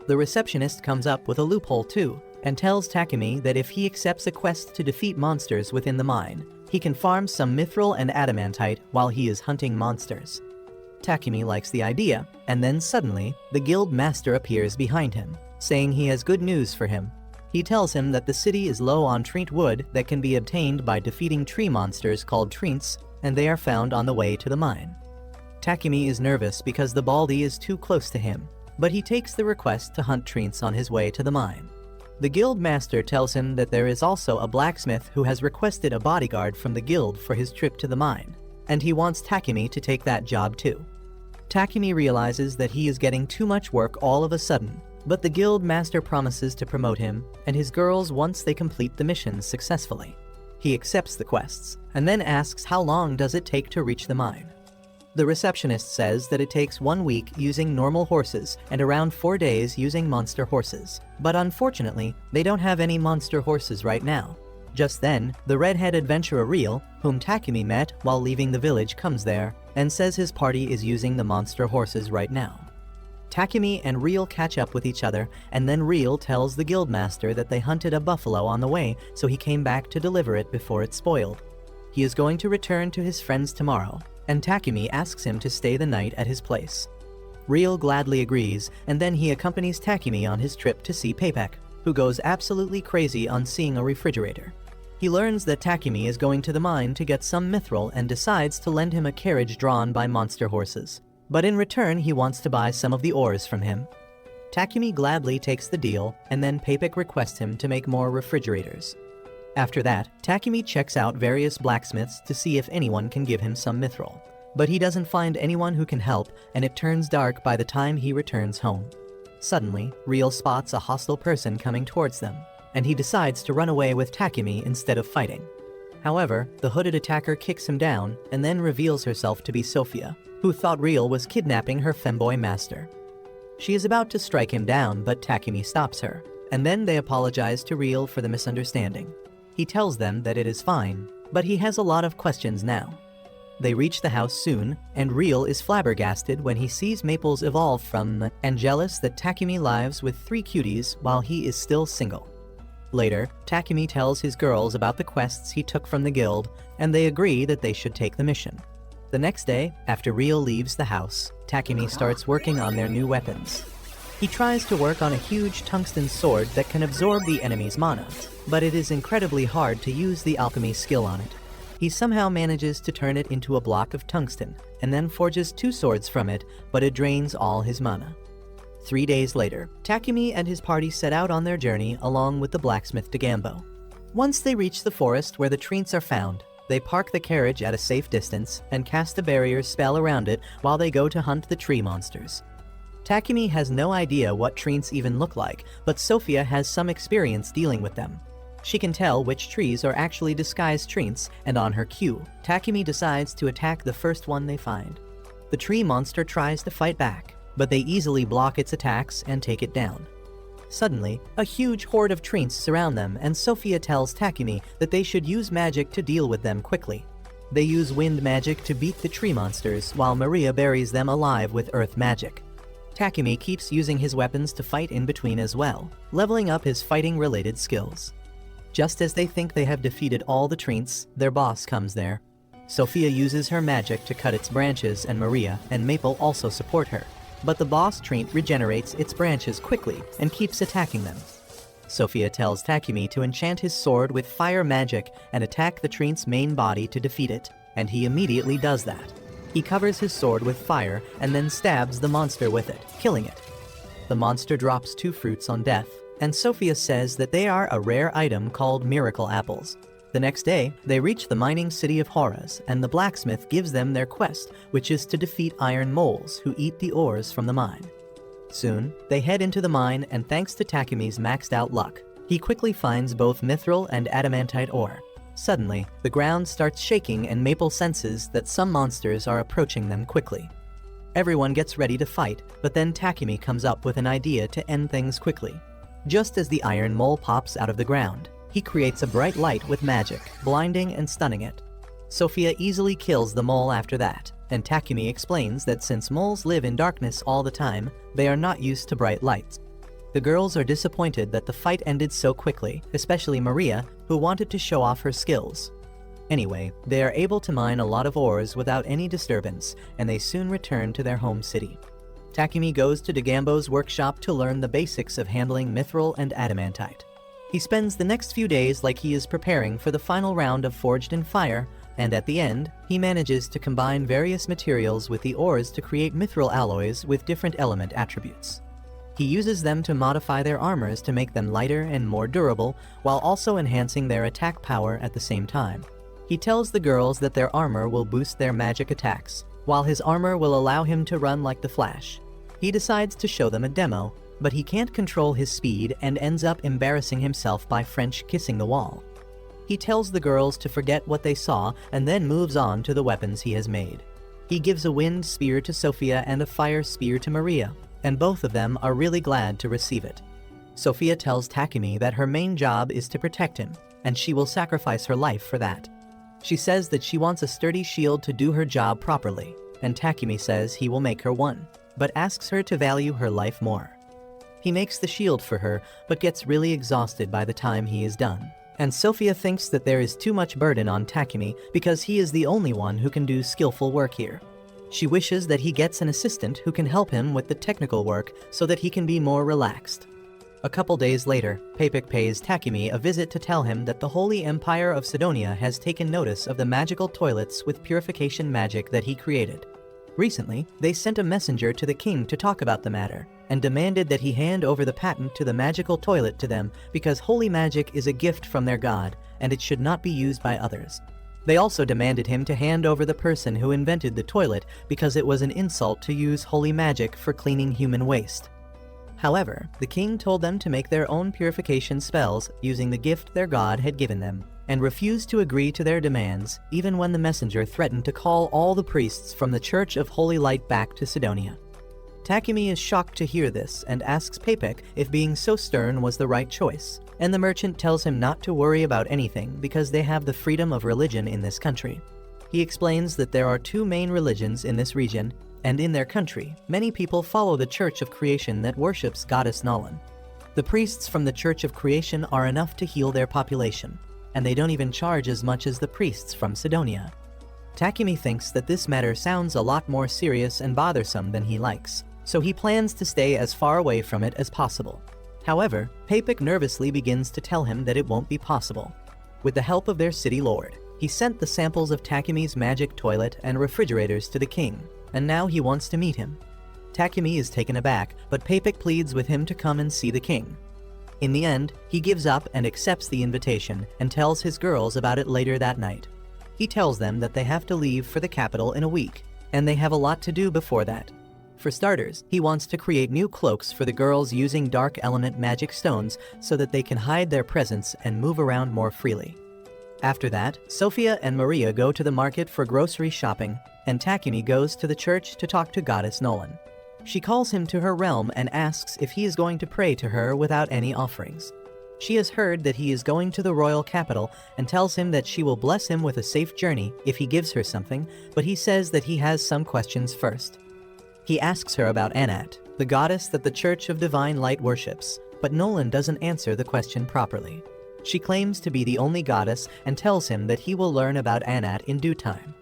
The receptionist comes up with a loophole too, and tells Takimi that if he accepts a quest to defeat monsters within the mine, he can farm some mithril and adamantite while he is hunting monsters. Takimi likes the idea, and then suddenly, the guild master appears behind him, saying he has good news for him. He tells him that the city is low on treant wood that can be obtained by defeating tree monsters called treants, and they are found on the way to the mine. Takimi is nervous because the baldy is too close to him, but he takes the request to hunt treants on his way to the mine. The guild master tells him that there is also a blacksmith who has requested a bodyguard from the guild for his trip to the mine, and he wants Takimi to take that job too. Takimi realizes that he is getting too much work all of a sudden, but the guild master promises to promote him and his girls once they complete the missions successfully. He accepts the quests, and then asks how long does it take to reach the mine. The receptionist says that it takes 1 week using normal horses and around 4 days using monster horses. But unfortunately, they don't have any monster horses right now. Just then, the redhead adventurer Reel, whom Takimi met while leaving the village, comes there and says his party is using the monster horses right now. Takimi and Reel catch up with each other, and then Reel tells the guildmaster that they hunted a buffalo on the way, so he came back to deliver it before it spoiled. He is going to return to his friends tomorrow, and Takimi asks him to stay the night at his place. Reel gladly agrees, and then he accompanies Takimi on his trip to see Payback, who goes absolutely crazy on seeing a refrigerator. He learns that Takimi is going to the mine to get some mithril and decides to lend him a carriage drawn by monster horses. But in return, he wants to buy some of the ores from him. Takimi gladly takes the deal, and then Payback requests him to make more refrigerators. After that, Takimi checks out various blacksmiths to see if anyone can give him some mithril. But he doesn't find anyone who can help, and it turns dark by the time he returns home. Suddenly, Reel spots a hostile person coming towards them, and he decides to run away with Takimi instead of fighting. However, the hooded attacker kicks him down, and then reveals herself to be Sophia, who thought Reel was kidnapping her femboy master. She is about to strike him down, but Takimi stops her, and then they apologize to Reel for the misunderstanding. He tells them that it is fine, but he has a lot of questions now. They reach the house soon, and Reel is flabbergasted when he sees Maples evolve from and jealous that Takimi lives with 3 cuties while he is still single. Later, Takimi tells his girls about the quests he took from the guild, and they agree that they should take the mission. The next day, after Reel leaves the house, Takimi starts working on their new weapons. He tries to work on a huge tungsten sword that can absorb the enemy's mana, but it is incredibly hard to use the alchemy skill on it. He somehow manages to turn it into a block of tungsten, and then forges 2 swords from it, but it drains all his mana. 3 days later, Takimi and his party set out on their journey along with the blacksmith Dagambo. Once they reach the forest where the treants are found, they park the carriage at a safe distance and cast a barrier spell around it while they go to hunt the tree monsters. Takimi has no idea what treants even look like, but Sophia has some experience dealing with them. She can tell which trees are actually disguised treants, and on her cue, Takimi decides to attack the first one they find. The tree monster tries to fight back, but they easily block its attacks and take it down. Suddenly, a huge horde of treants surround them, and Sophia tells Takimi that they should use magic to deal with them quickly. They use wind magic to beat the tree monsters, while Maria buries them alive with earth magic. Takimi keeps using his weapons to fight in between as well, leveling up his fighting-related skills. Just as they think they have defeated all the treants, their boss comes there. Sophia uses her magic to cut its branches, and Maria and Maple also support her. But the boss treant regenerates its branches quickly and keeps attacking them. Sophia tells Takimi to enchant his sword with fire magic and attack the treant's main body to defeat it, and he immediately does that. He covers his sword with fire and then stabs the monster with it, killing it. The monster drops 2 fruits on death, and Sophia says that they are a rare item called miracle apples. The next day, they reach the mining city of Horus, and the blacksmith gives them their quest, which is to defeat iron moles who eat the ores from the mine. Soon, they head into the mine, and thanks to Takimi's maxed out luck, he quickly finds both mithril and adamantite ore. Suddenly, the ground starts shaking and Maple senses that some monsters are approaching them quickly. Everyone gets ready to fight, but then Takimi comes up with an idea to end things quickly. Just as the iron mole pops out of the ground, he creates a bright light with magic, blinding and stunning it. Sophia easily kills the mole after that, and Takimi explains that since moles live in darkness all the time, they are not used to bright lights. The girls are disappointed that the fight ended so quickly, especially Maria, who wanted to show off her skills. Anyway, they are able to mine a lot of ores without any disturbance, and they soon return to their home city. Takimi goes to Dagambo's workshop to learn the basics of handling mithril and adamantite. He spends the next few days like he is preparing for the final round of Forged in Fire, and at the end, he manages to combine various materials with the ores to create mithril alloys with different element attributes. He uses them to modify their armors to make them lighter and more durable, while also enhancing their attack power at the same time. He tells the girls that their armor will boost their magic attacks, while his armor will allow him to run like the Flash. He decides to show them a demo, but he can't control his speed and ends up embarrassing himself by French kissing the wall. He tells the girls to forget what they saw and then moves on to the weapons he has made. He gives a wind spear to Sophia and a fire spear to Maria, and both of them are really glad to receive it. Sophia tells Takimi that her main job is to protect him, and she will sacrifice her life for that. She says that she wants a sturdy shield to do her job properly, and Takimi says he will make her one, but asks her to value her life more. He makes the shield for her, but gets really exhausted by the time he is done. And Sophia thinks that there is too much burden on Takimi because he is the only one who can do skillful work here. She wishes that he gets an assistant who can help him with the technical work so that he can be more relaxed. A couple days later, Papik pays Takimi a visit to tell him that the Holy Empire of Sidonia has taken notice of the magical toilets with purification magic that he created. Recently, they sent a messenger to the king to talk about the matter, and demanded that he hand over the patent to the magical toilet to them because holy magic is a gift from their god, and it should not be used by others. They also demanded him to hand over the person who invented the toilet because it was an insult to use holy magic for cleaning human waste. However, the king told them to make their own purification spells using the gift their god had given them, and refused to agree to their demands even when the messenger threatened to call all the priests from the Church of Holy Light back to Sidonia. Takimi is shocked to hear this and asks Papik if being so stern was the right choice, and the merchant tells him not to worry about anything because they have the freedom of religion in this country. He explains that there are two main religions in this region, and in their country, many people follow the Church of Creation that worships Goddess Nolan. The priests from the Church of Creation are enough to heal their population, and they don't even charge as much as the priests from Sidonia. Takimi thinks that this matter sounds a lot more serious and bothersome than he likes, so he plans to stay as far away from it as possible. However, Papik nervously begins to tell him that it won't be possible. With the help of their city lord, he sent the samples of Takimi's magic toilet and refrigerators to the king, and now he wants to meet him. Takimi is taken aback, but Papik pleads with him to come and see the king. In the end, he gives up and accepts the invitation and tells his girls about it later that night. He tells them that they have to leave for the capital in a week, and they have a lot to do before that. For starters, he wants to create new cloaks for the girls using dark element magic stones so that they can hide their presence and move around more freely. After that, Sophia and Maria go to the market for grocery shopping, and Takimi goes to the church to talk to Goddess Nolan. She calls him to her realm and asks if he is going to pray to her without any offerings. She has heard that he is going to the royal capital and tells him that she will bless him with a safe journey if he gives her something, but he says that he has some questions first. He asks her about Anat, the goddess that the Church of Divine Light worships, but Nolan doesn't answer the question properly. She claims to be the only goddess and tells him that he will learn about Anat in due time.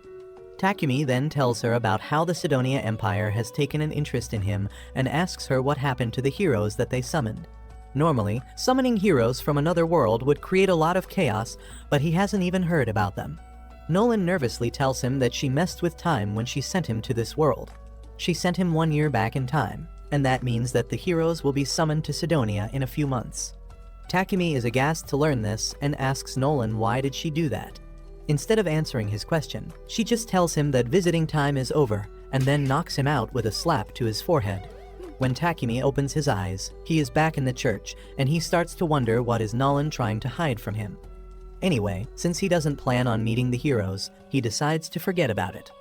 Takimi then tells her about how the Sidonia Empire has taken an interest in him and asks her what happened to the heroes that they summoned. Normally, summoning heroes from another world would create a lot of chaos, but he hasn't even heard about them. Nolan nervously tells him that she messed with time when she sent him to this world. She sent him 1 year back in time, and that means that the heroes will be summoned to Sidonia in a few months. Takimi is aghast to learn this and asks Nolan why did she do that. Instead of answering his question, she just tells him that visiting time is over and then knocks him out with a slap to his forehead. When Takimi opens his eyes, he is back in the church and he starts to wonder what is Nolan trying to hide from him. Anyway, since he doesn't plan on meeting the heroes, he decides to forget about it.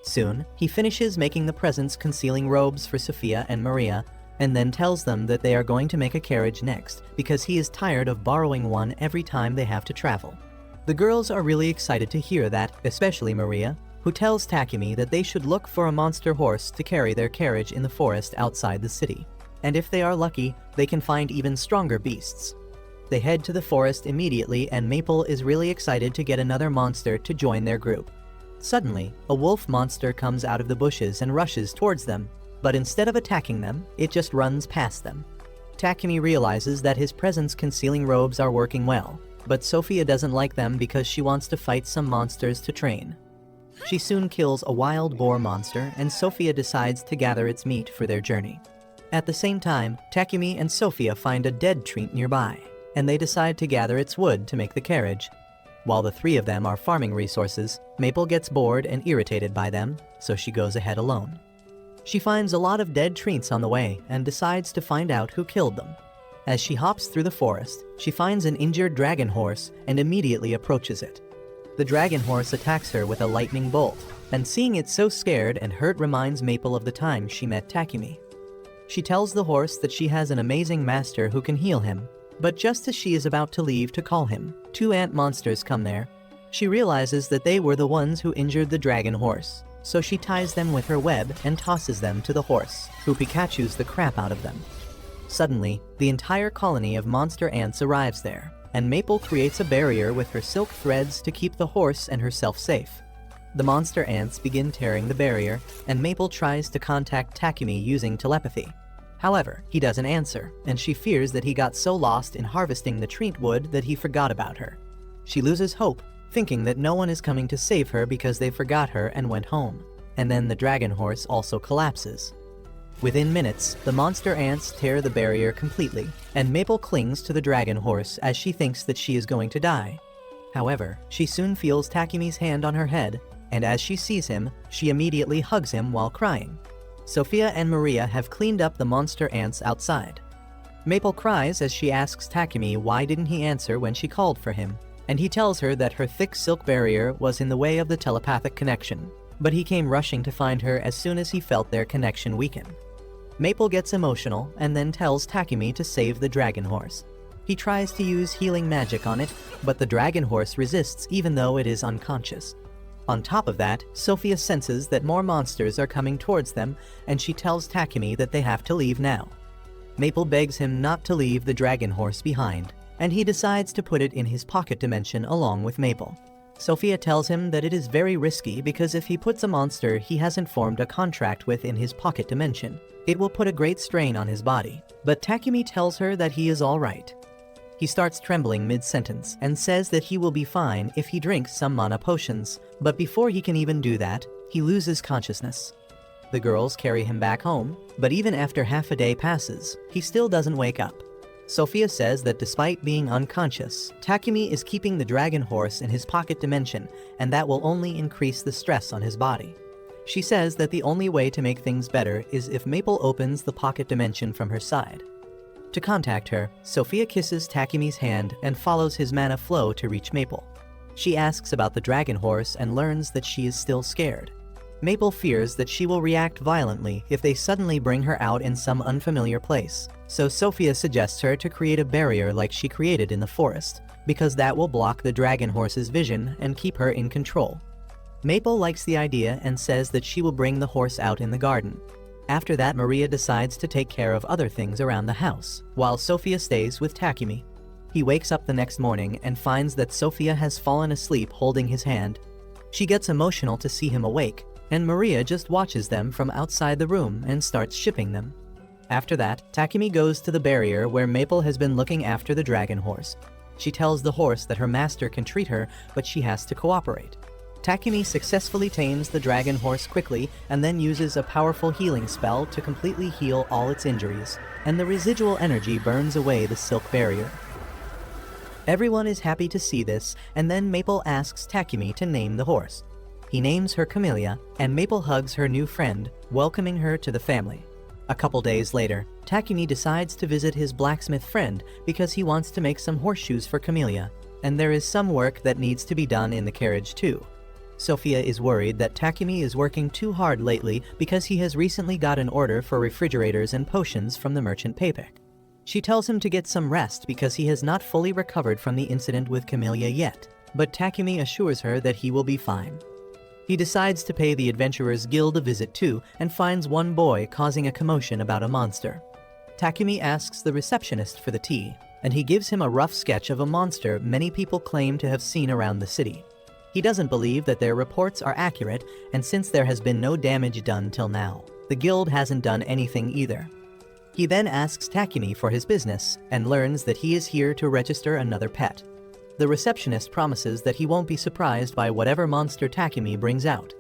Soon, he finishes making the presents concealing robes for Sophia and Maria, and then tells them that they are going to make a carriage next because he is tired of borrowing one every time they have to travel. The girls are really excited to hear that, especially Maria, who tells Takimi that they should look for a monster horse to carry their carriage in the forest outside the city. And if they are lucky, they can find even stronger beasts. They head to the forest immediately and Maple is really excited to get another monster to join their group. Suddenly, a wolf monster comes out of the bushes and rushes towards them, but instead of attacking them, it just runs past them. Takimi realizes that his presence concealing robes are working well, but Sophia doesn't like them because she wants to fight some monsters to train. She soon kills a wild boar monster and Sophia decides to gather its meat for their journey. At the same time, Takimi and Sophia find a dead tree nearby, and they decide to gather its wood to make the carriage. While the three of them are farming resources, Maple gets bored and irritated by them, so she goes ahead alone. She finds a lot of dead trees on the way and decides to find out who killed them. As she hops through the forest, she finds an injured dragon horse and immediately approaches it. The dragon horse attacks her with a lightning bolt, and seeing it so scared and hurt reminds Maple of the time she met Takimi. She tells the horse that she has an amazing master who can heal him, but just as she is about to leave to call him, two ant monsters come there. She realizes that they were the ones who injured the dragon horse, so she ties them with her web and tosses them to the horse, who Pikachus the crap out of them. Suddenly, the entire colony of monster ants arrives there, and Maple creates a barrier with her silk threads to keep the horse and herself safe. The monster ants begin tearing the barrier, and Maple tries to contact Takimi using telepathy. However, he doesn't answer, and she fears that he got so lost in harvesting the treat wood that he forgot about her. She loses hope, thinking that no one is coming to save her because they forgot her and went home. And then the dragon horse also collapses. Within minutes, the monster ants tear the barrier completely, and Maple clings to the dragon horse as she thinks that she is going to die. However, she soon feels Takimi's hand on her head, and as she sees him, she immediately hugs him while crying. Sophia and Maria have cleaned up the monster ants outside. Maple cries as she asks Takimi why didn't he answer when she called for him, and he tells her that her thick silk barrier was in the way of the telepathic connection, but he came rushing to find her as soon as he felt their connection weaken. Maple gets emotional and then tells Takimi to save the dragon horse. He tries to use healing magic on it, but the dragon horse resists even though it is unconscious. On top of that, Sophia senses that more monsters are coming towards them, and she tells Takimi that they have to leave now. Maple begs him not to leave the dragon horse behind, and he decides to put it in his pocket dimension along with Maple. Sophia tells him that it is very risky because if he puts a monster he hasn't formed a contract with in his pocket dimension, it will put a great strain on his body. But Takimi tells her that he is alright. He starts trembling mid-sentence and says that he will be fine if he drinks some mana potions, but before he can even do that, he loses consciousness. The girls carry him back home, but even after half a day passes, he still doesn't wake up. Sophia says that despite being unconscious, Takimi is keeping the dragon horse in his pocket dimension, and that will only increase the stress on his body. She says that the only way to make things better is if Maple opens the pocket dimension from her side. To contact her, Sophia kisses Takimi's hand and follows his mana flow to reach Maple. She asks about the dragon horse and learns that she is still scared. Maple fears that she will react violently if they suddenly bring her out in some unfamiliar place, so Sophia suggests her to create a barrier like she created in the forest, because that will block the dragon horse's vision and keep her in control. Maple likes the idea and says that she will bring the horse out in the garden. After that, Maria decides to take care of other things around the house, while Sophia stays with Takimi. He wakes up the next morning and finds that Sophia has fallen asleep holding his hand. She gets emotional to see him awake, and Maria just watches them from outside the room and starts shipping them. After that, Takimi goes to the barrier where Maple has been looking after the dragon horse. She tells the horse that her master can treat her, but she has to cooperate. Takimi successfully tames the dragon horse quickly and then uses a powerful healing spell to completely heal all its injuries, and the residual energy burns away the silk barrier. Everyone is happy to see this, and then Maple asks Takimi to name the horse. He names her Camellia, and Maple hugs her new friend, welcoming her to the family. A couple days later, Takimi decides to visit his blacksmith friend because he wants to make some horseshoes for Camellia, and there is some work that needs to be done in the carriage too. Sophia is worried that Takimi is working too hard lately because he has recently got an order for refrigerators and potions from the merchant Papek. She tells him to get some rest because he has not fully recovered from the incident with Camellia yet, but Takimi assures her that he will be fine. He decides to pay the Adventurers Guild a visit too and finds one boy causing a commotion about a monster. Takimi asks the receptionist for the tea, and he gives him a rough sketch of a monster many people claim to have seen around the city. He doesn't believe that their reports are accurate, and since there has been no damage done till now, the guild hasn't done anything either. He then asks Takimi for his business and learns that he is here to register another pet. The receptionist promises that he won't be surprised by whatever monster Takimi brings out.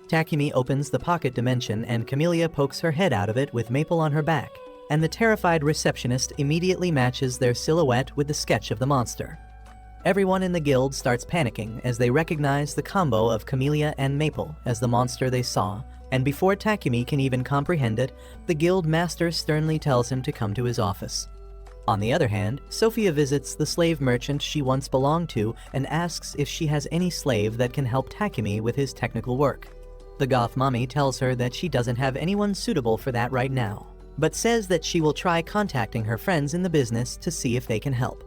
Takimi opens the pocket dimension and Camellia pokes her head out of it with Maple on her back, and the terrified receptionist immediately matches their silhouette with the sketch of the monster. Everyone in the guild starts panicking as they recognize the combo of Camellia and Maple as the monster they saw, and before Takimi can even comprehend it, the guild master sternly tells him to come to his office. On the other hand, Sophia visits the slave merchant she once belonged to and asks if she has any slave that can help Takimi with his technical work. The goth mommy tells her that she doesn't have anyone suitable for that right now, but says that she will try contacting her friends in the business to see if they can help.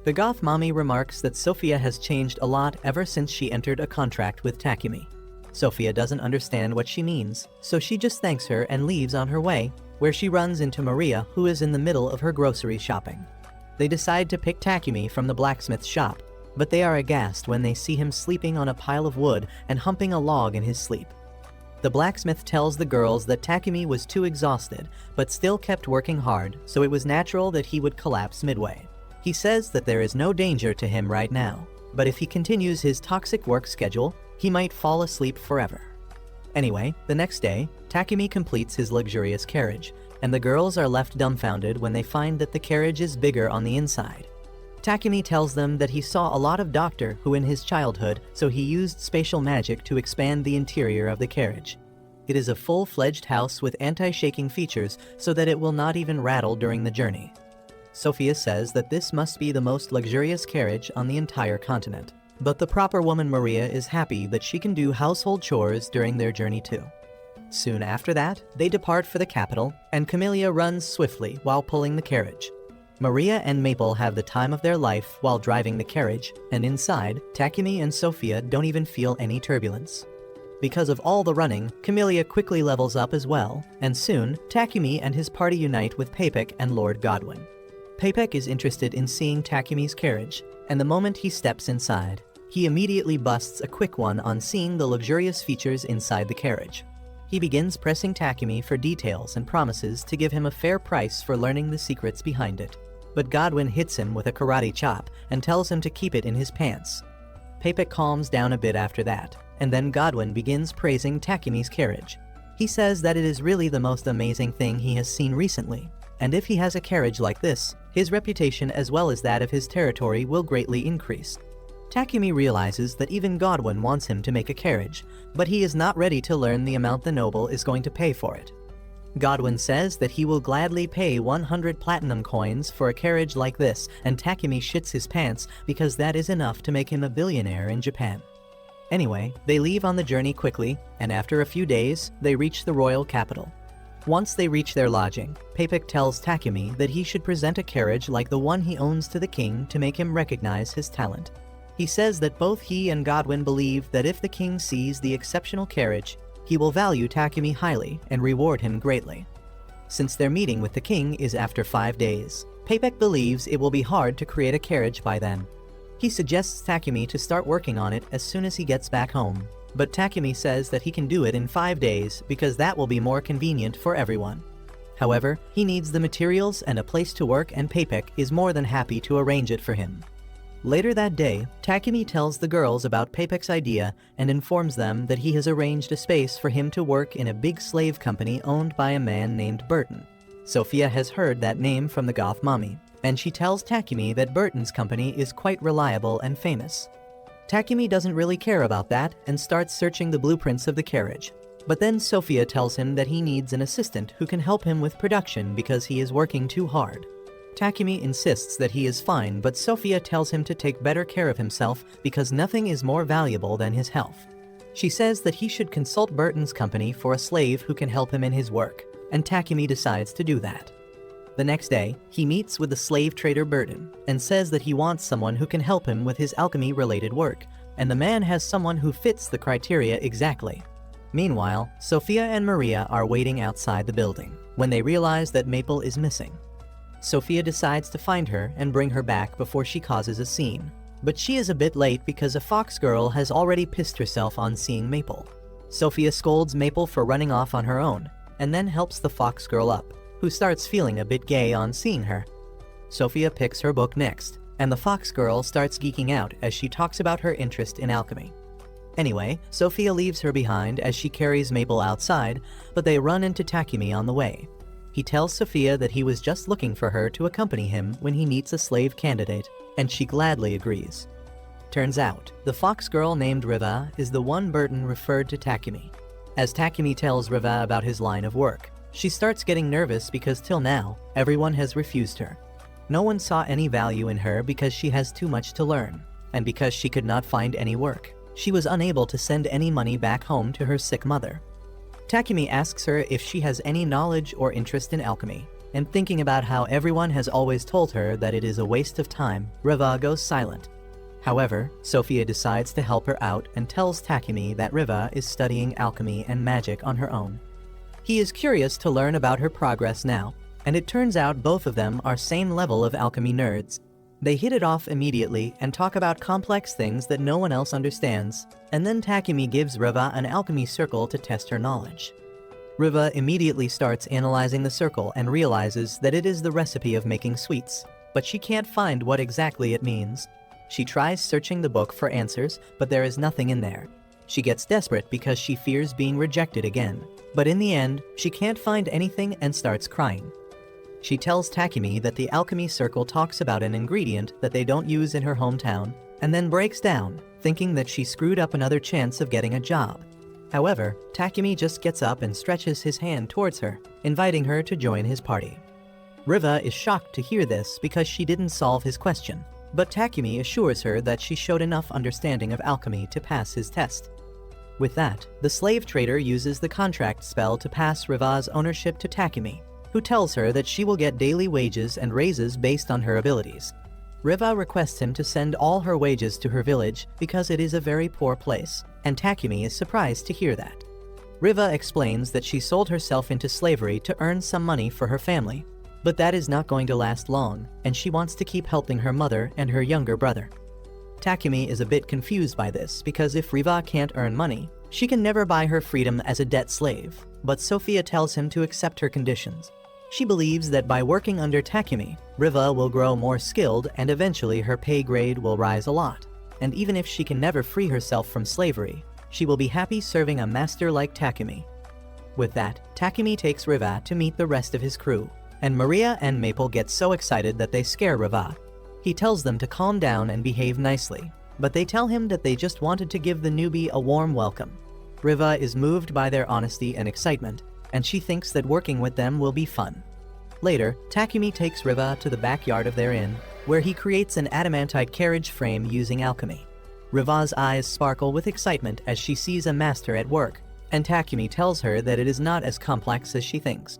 The goth mommy remarks that Sophia has changed a lot ever since she entered a contract with Takimi. Sophia doesn't understand what she means, so she just thanks her and leaves on her way, where she runs into Maria, who is in the middle of her grocery shopping. They decide to pick Takimi from the blacksmith's shop, but they are aghast when they see him sleeping on a pile of wood and humping a log in his sleep. The blacksmith tells the girls that Takimi was too exhausted, but still kept working hard, so it was natural that he would collapse midway. He says that there is no danger to him right now, but if he continues his toxic work schedule, he might fall asleep forever. Anyway, the next day, Takimi completes his luxurious carriage, and the girls are left dumbfounded when they find that the carriage is bigger on the inside. Takimi tells them that he saw a lot of Doctor Who in his childhood, so he used spatial magic to expand the interior of the carriage. It is a full-fledged house with anti-shaking features so that it will not even rattle during the journey. Sophia says that this must be the most luxurious carriage on the entire continent. But the proper woman Maria is happy that she can do household chores during their journey too. Soon after that, they depart for the capital, and Camellia runs swiftly while pulling the carriage. Maria and Maple have the time of their life while driving the carriage, and inside, Takimi and Sophia don't even feel any turbulence. Because of all the running, Camellia quickly levels up as well, and soon, Takimi and his party unite with Papek and Lord Godwin. Papek is interested in seeing Takimi's carriage, and the moment he steps inside, he immediately busts a quick one on seeing the luxurious features inside the carriage. He begins pressing Takimi for details and promises to give him a fair price for learning the secrets behind it. But Godwin hits him with a karate chop and tells him to keep it in his pants. Papek calms down a bit after that, and then Godwin begins praising Takimi's carriage. He says that it is really the most amazing thing he has seen recently, and if he has a carriage like this, his reputation as well as that of his territory will greatly increase. Takimi realizes that even Godwin wants him to make a carriage, but he is not ready to learn the amount the noble is going to pay for it. Godwin says that he will gladly pay 100 platinum coins for a carriage like this, and Takimi shits his pants because that is enough to make him a billionaire in Japan. Anyway, they leave on the journey quickly, and after a few days, they reach the royal capital. Once they reach their lodging, Papek tells Takimi that he should present a carriage like the one he owns to the king to make him recognize his talent. He says that both he and Godwin believe that if the king sees the exceptional carriage, he will value Takimi highly and reward him greatly. Since their meeting with the king is after 5 days, Papek believes it will be hard to create a carriage by then. He suggests Takimi to start working on it as soon as he gets back home, but Takimi says that he can do it in 5 days because that will be more convenient for everyone. However, he needs the materials and a place to work, and Papek is more than happy to arrange it for him. Later that day, Takimi tells the girls about Papek's idea and informs them that he has arranged a space for him to work in a big slave company owned by a man named Burton. Sophia has heard that name from the goth mommy, and she tells Takimi that Burton's company is quite reliable and famous. Takimi doesn't really care about that and starts searching the blueprints of the carriage. But then Sophia tells him that he needs an assistant who can help him with production because he is working too hard. Takimi insists that he is fine, but Sophia tells him to take better care of himself because nothing is more valuable than his health. She says that he should consult Burton's company for a slave who can help him in his work, and Takimi decides to do that. The next day, he meets with the slave trader Burton and says that he wants someone who can help him with his alchemy-related work, and the man has someone who fits the criteria exactly. Meanwhile, Sophia and Maria are waiting outside the building when they realize that Maple is missing. Sophia decides to find her and bring her back before she causes a scene, but she is a bit late because a fox girl has already pissed herself on seeing Maple. Sophia scolds Maple for running off on her own, and then helps the fox girl up, who starts feeling a bit gay on seeing her. Sophia picks her book next, and the fox girl starts geeking out as she talks about her interest in alchemy. Anyway, Sophia leaves her behind as she carries Maple outside, but they run into Takimi on the way. He tells Sophia that he was just looking for her to accompany him when he meets a slave candidate, and she gladly agrees. Turns out, the fox girl named Riva is the one Burton referred to Takimi. As Takimi tells Riva about his line of work, she starts getting nervous because till now, everyone has refused her. No one saw any value in her because she has too much to learn, and because she could not find any work. She was unable to send any money back home to her sick mother. Takimi asks her if she has any knowledge or interest in alchemy, and thinking about how everyone has always told her that it is a waste of time, Riva goes silent. However, Sophia decides to help her out and tells Takimi that Riva is studying alchemy and magic on her own. He is curious to learn about her progress now, and it turns out both of them are same level of alchemy nerds. They hit it off immediately and talk about complex things that no one else understands, and then Takimi gives Riva an alchemy circle to test her knowledge. Riva immediately starts analyzing the circle and realizes that it is the recipe of making sweets, but she can't find what exactly it means. She tries searching the book for answers, but there is nothing in there. She gets desperate because she fears being rejected again, but in the end, she can't find anything and starts crying. She tells Takimi that the alchemy circle talks about an ingredient that they don't use in her hometown, and then breaks down, thinking that she screwed up another chance of getting a job. However, Takimi just gets up and stretches his hand towards her, inviting her to join his party. Riva is shocked to hear this because she didn't solve his question, but Takimi assures her that she showed enough understanding of alchemy to pass his test. With that, the slave trader uses the contract spell to pass Riva's ownership to Takimi, who tells her that she will get daily wages and raises based on her abilities. Riva requests him to send all her wages to her village because it is a very poor place, and Takimi is surprised to hear that. Riva explains that she sold herself into slavery to earn some money for her family, but that is not going to last long, and she wants to keep helping her mother and her younger brother. Takimi is a bit confused by this because if Riva can't earn money, she can never buy her freedom as a debt slave, but Sophia tells him to accept her conditions. She believes that by working under Takimi, Riva will grow more skilled and eventually her pay grade will rise a lot. And even if she can never free herself from slavery, she will be happy serving a master like Takimi. With that, Takimi takes Riva to meet the rest of his crew, and Maria and Maple get so excited that they scare Riva. He tells them to calm down and behave nicely, but they tell him that they just wanted to give the newbie a warm welcome. Riva is moved by their honesty and excitement, and she thinks that working with them will be fun. Later, Takimi takes Riva to the backyard of their inn, where he creates an adamantite carriage frame using alchemy. Riva's eyes sparkle with excitement as she sees a master at work, and Takimi tells her that it is not as complex as she thinks.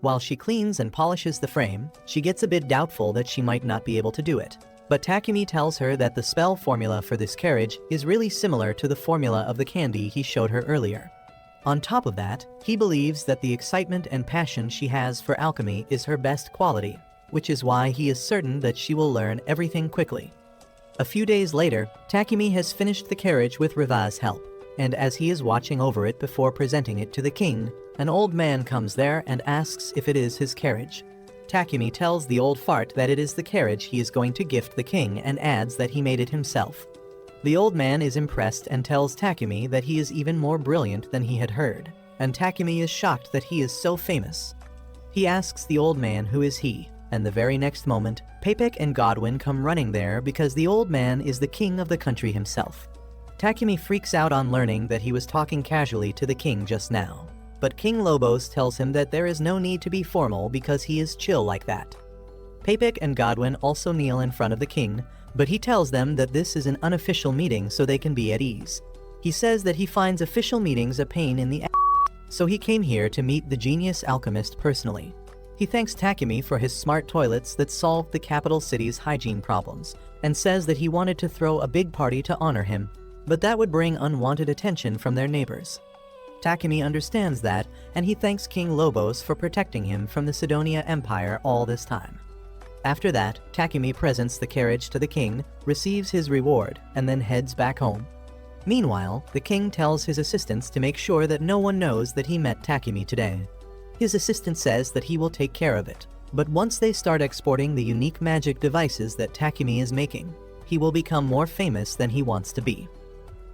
While she cleans and polishes the frame, she gets a bit doubtful that she might not be able to do it. But Takimi tells her that the spell formula for this carriage is really similar to the formula of the candy he showed her earlier. On top of that, he believes that the excitement and passion she has for alchemy is her best quality, which is why he is certain that she will learn everything quickly. A few days later, Takimi has finished the carriage with Riva's help, and as he is watching over it before presenting it to the king, an old man comes there and asks if it is his carriage. Takimi tells the old fart that it is the carriage he is going to gift the king and adds that he made it himself. The old man is impressed and tells Takimi that he is even more brilliant than he had heard, and Takimi is shocked that he is so famous. He asks the old man who is he, And the very next moment, Papik and Godwin come running there because the old man is the king of the country himself. Takimi freaks out on learning that he was talking casually to the king just now. But King Lobos tells him that there is no need to be formal because he is chill like that. Papik and Godwin also kneel in front of the king, but he tells them that this is an unofficial meeting so they can be at ease. He says that he finds official meetings a pain in the ass, so he came here to meet the genius alchemist personally. He thanks Takimi for his smart toilets that solved the capital city's hygiene problems, and says that he wanted to throw a big party to honor him, but that would bring unwanted attention from their neighbors. Takimi understands that, and he thanks King Lobos for protecting him from the Sidonia Empire all this time. After that, Takimi presents the carriage to the king, receives his reward, and then heads back home. Meanwhile, the king tells his assistants to make sure that no one knows that he met Takimi today. His assistant says that he will take care of it, but once they start exporting the unique magic devices that Takimi is making, he will become more famous than he wants to be.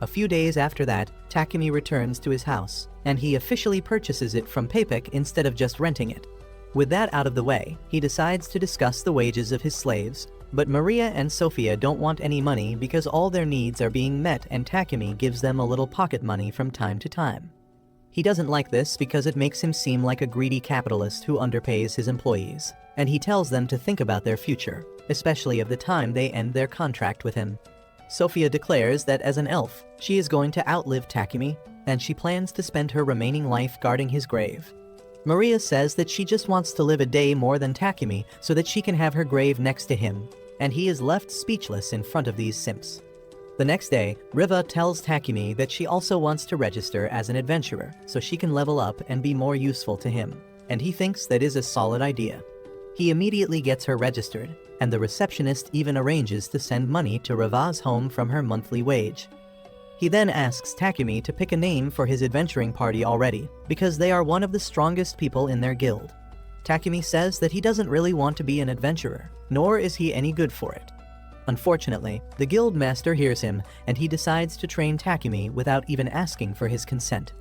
A few days after that, Takimi returns to his house, and he officially purchases it from Papik instead of just renting it. With that out of the way, he decides to discuss the wages of his slaves, but Maria and Sophia don't want any money because all their needs are being met and Takimi gives them a little pocket money from time to time. He doesn't like this because it makes him seem like a greedy capitalist who underpays his employees, and he tells them to think about their future, especially of the time they end their contract with him. Sophia declares that as an elf, she is going to outlive Takimi, and she plans to spend her remaining life guarding his grave. Maria says that she just wants to live a day more than Takimi so that she can have her grave next to him, and he is left speechless in front of these simps. The next day, Riva tells Takimi that she also wants to register as an adventurer so she can level up and be more useful to him, and he thinks that is a solid idea. He immediately gets her registered, and the receptionist even arranges to send money to Riva's home from her monthly wage. He then asks Takimi to pick a name for his adventuring party already, because they are one of the strongest people in their guild. Takimi says that he doesn't really want to be an adventurer, nor is he any good for it. Unfortunately, the guild master hears him, and he decides to train Takimi without even asking for his consent.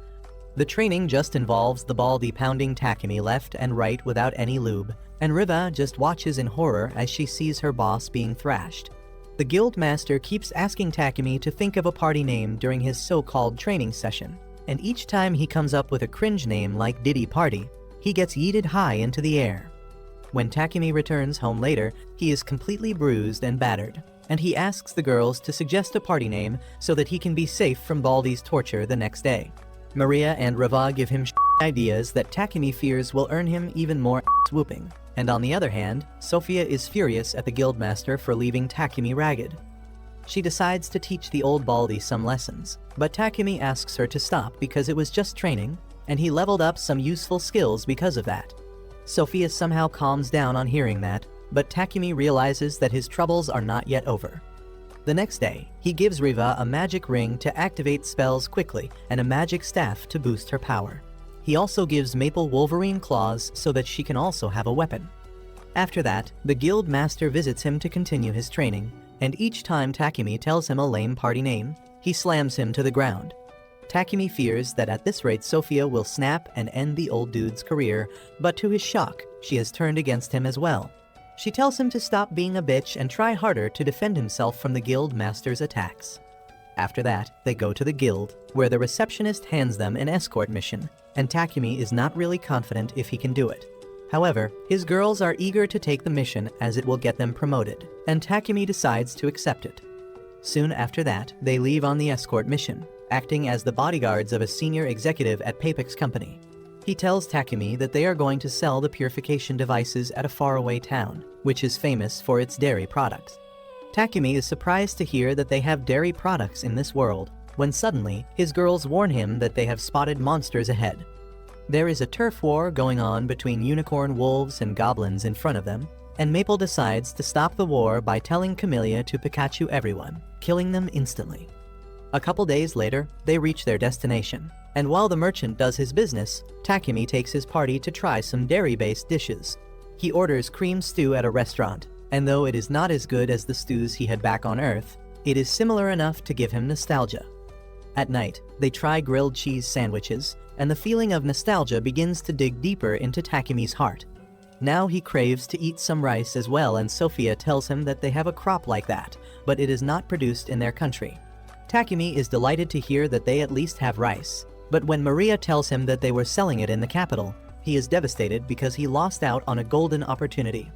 The training just involves the Baldy pounding Takimi left and right without any lube, and Riva just watches in horror as she sees her boss being thrashed. The guild master keeps asking Takimi to think of a party name during his so-called training session, and each time he comes up with a cringe name like Diddy Party, he gets yeeted high into the air. When Takimi returns home later, he is completely bruised and battered, and he asks the girls to suggest a party name so that he can be safe from Baldy's torture the next day. Maria and Riva give him ideas that Takimi fears will earn him even more ass-whooping, and on the other hand, Sophia is furious at the guildmaster for leaving Takimi ragged. She decides to teach the old Baldy some lessons, but Takimi asks her to stop because it was just training, and he leveled up some useful skills because of that. Sophia somehow calms down on hearing that, but Takimi realizes that his troubles are not yet over. The next day, he gives Riva a magic ring to activate spells quickly and a magic staff to boost her power. He also gives Maple Wolverine claws so that she can also have a weapon. After that, the guild master visits him to continue his training, and each time Takimi tells him a lame party name, he slams him to the ground. Takimi fears that at this rate Sophia will snap and end the old dude's career, but to his shock, she has turned against him as well. She tells him to stop being a bitch and try harder to defend himself from the guild master's attacks. After that, they go to the guild, where the receptionist hands them an escort mission, and Takimi is not really confident if he can do it. However, his girls are eager to take the mission as it will get them promoted, and Takimi decides to accept it. Soon after that, they leave on the escort mission, acting as the bodyguards of a senior executive at Papik's company. He tells Takimi that they are going to sell the purification devices at a faraway town, which is famous for its dairy products. Takimi is surprised to hear that they have dairy products in this world, when suddenly, his girls warn him that they have spotted monsters ahead. There is a turf war going on between unicorn wolves and goblins in front of them, and Maple decides to stop the war by telling Camellia to Pikachu everyone, killing them instantly. A couple days later, they reach their destination, and while the merchant does his business, Takimi takes his party to try some dairy-based dishes. He orders cream stew at a restaurant, and though it is not as good as the stews he had back on Earth, it is similar enough to give him nostalgia. At night, they try grilled cheese sandwiches, and the feeling of nostalgia begins to dig deeper into Takimi's heart. Now he craves to eat some rice as well, and Sophia tells him that they have a crop like that, but it is not produced in their country. Takimi is delighted to hear that they at least have rice, but when Maria tells him that they were selling it in the capital, he is devastated because he lost out on a golden opportunity.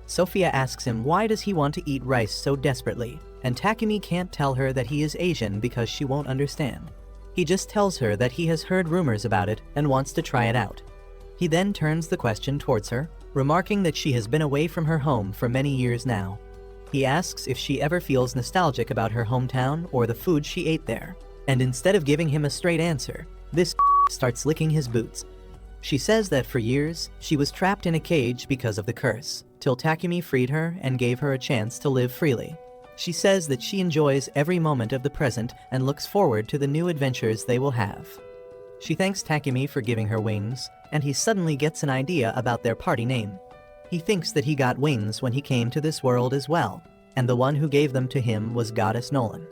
Sophia asks him why does he want to eat rice so desperately, and Takimi can't tell her that he is Asian because she won't understand. He just tells her that he has heard rumors about it and wants to try it out. He then turns the question towards her, remarking that she has been away from her home for many years now. He asks if she ever feels nostalgic about her hometown or the food she ate there, and instead of giving him a straight answer, this starts licking his boots. She says that for years, she was trapped in a cage because of the curse, till Takimi freed her and gave her a chance to live freely. She says that she enjoys every moment of the present and looks forward to the new adventures they will have. She thanks Takimi for giving her wings, and he suddenly gets an idea about their party name. He thinks that he got wings when he came to this world as well, and the one who gave them to him was Goddess Nolan.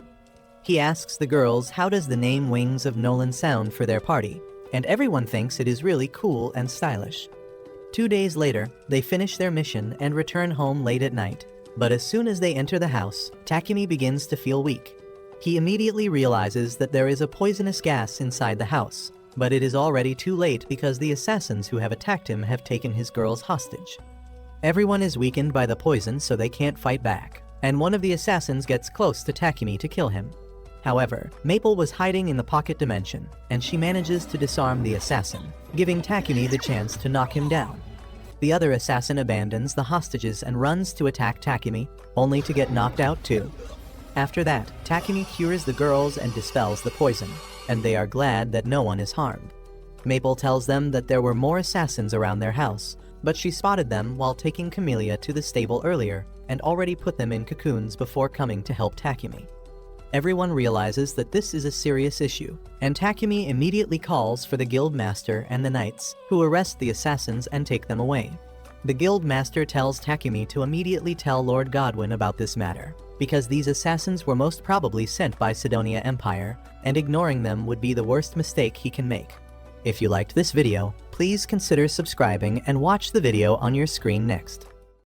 He asks the girls how does the name Wings of Nolan sound for their party, and everyone thinks it is really cool and stylish. 2 days later, they finish their mission and return home late at night, but as soon as they enter the house, Takimi begins to feel weak. He immediately realizes that there is a poisonous gas inside the house, but it is already too late because the assassins who have attacked him have taken his girls hostage. Everyone is weakened by the poison, so they can't fight back, and one of the assassins gets close to Takimi to kill him. However, Maple was hiding in the pocket dimension, and she manages to disarm the assassin, giving Takimi the chance to knock him down. The other assassin abandons the hostages and runs to attack Takimi, only to get knocked out too. After that, Takimi cures the girls and dispels the poison, and they are glad that no one is harmed. Maple tells them that there were more assassins around their house, but she spotted them while taking Camellia to the stable earlier and already put them in cocoons before coming to help Takimi. Everyone realizes that this is a serious issue, and Takimi immediately calls for the guild master and the knights, who arrest the assassins and take them away. The guild master tells Takimi to immediately tell Lord Godwin about this matter, because these assassins were most probably sent by Sidonia Empire, and ignoring them would be the worst mistake he can make. If you liked this video, please consider subscribing and watch the video on your screen next.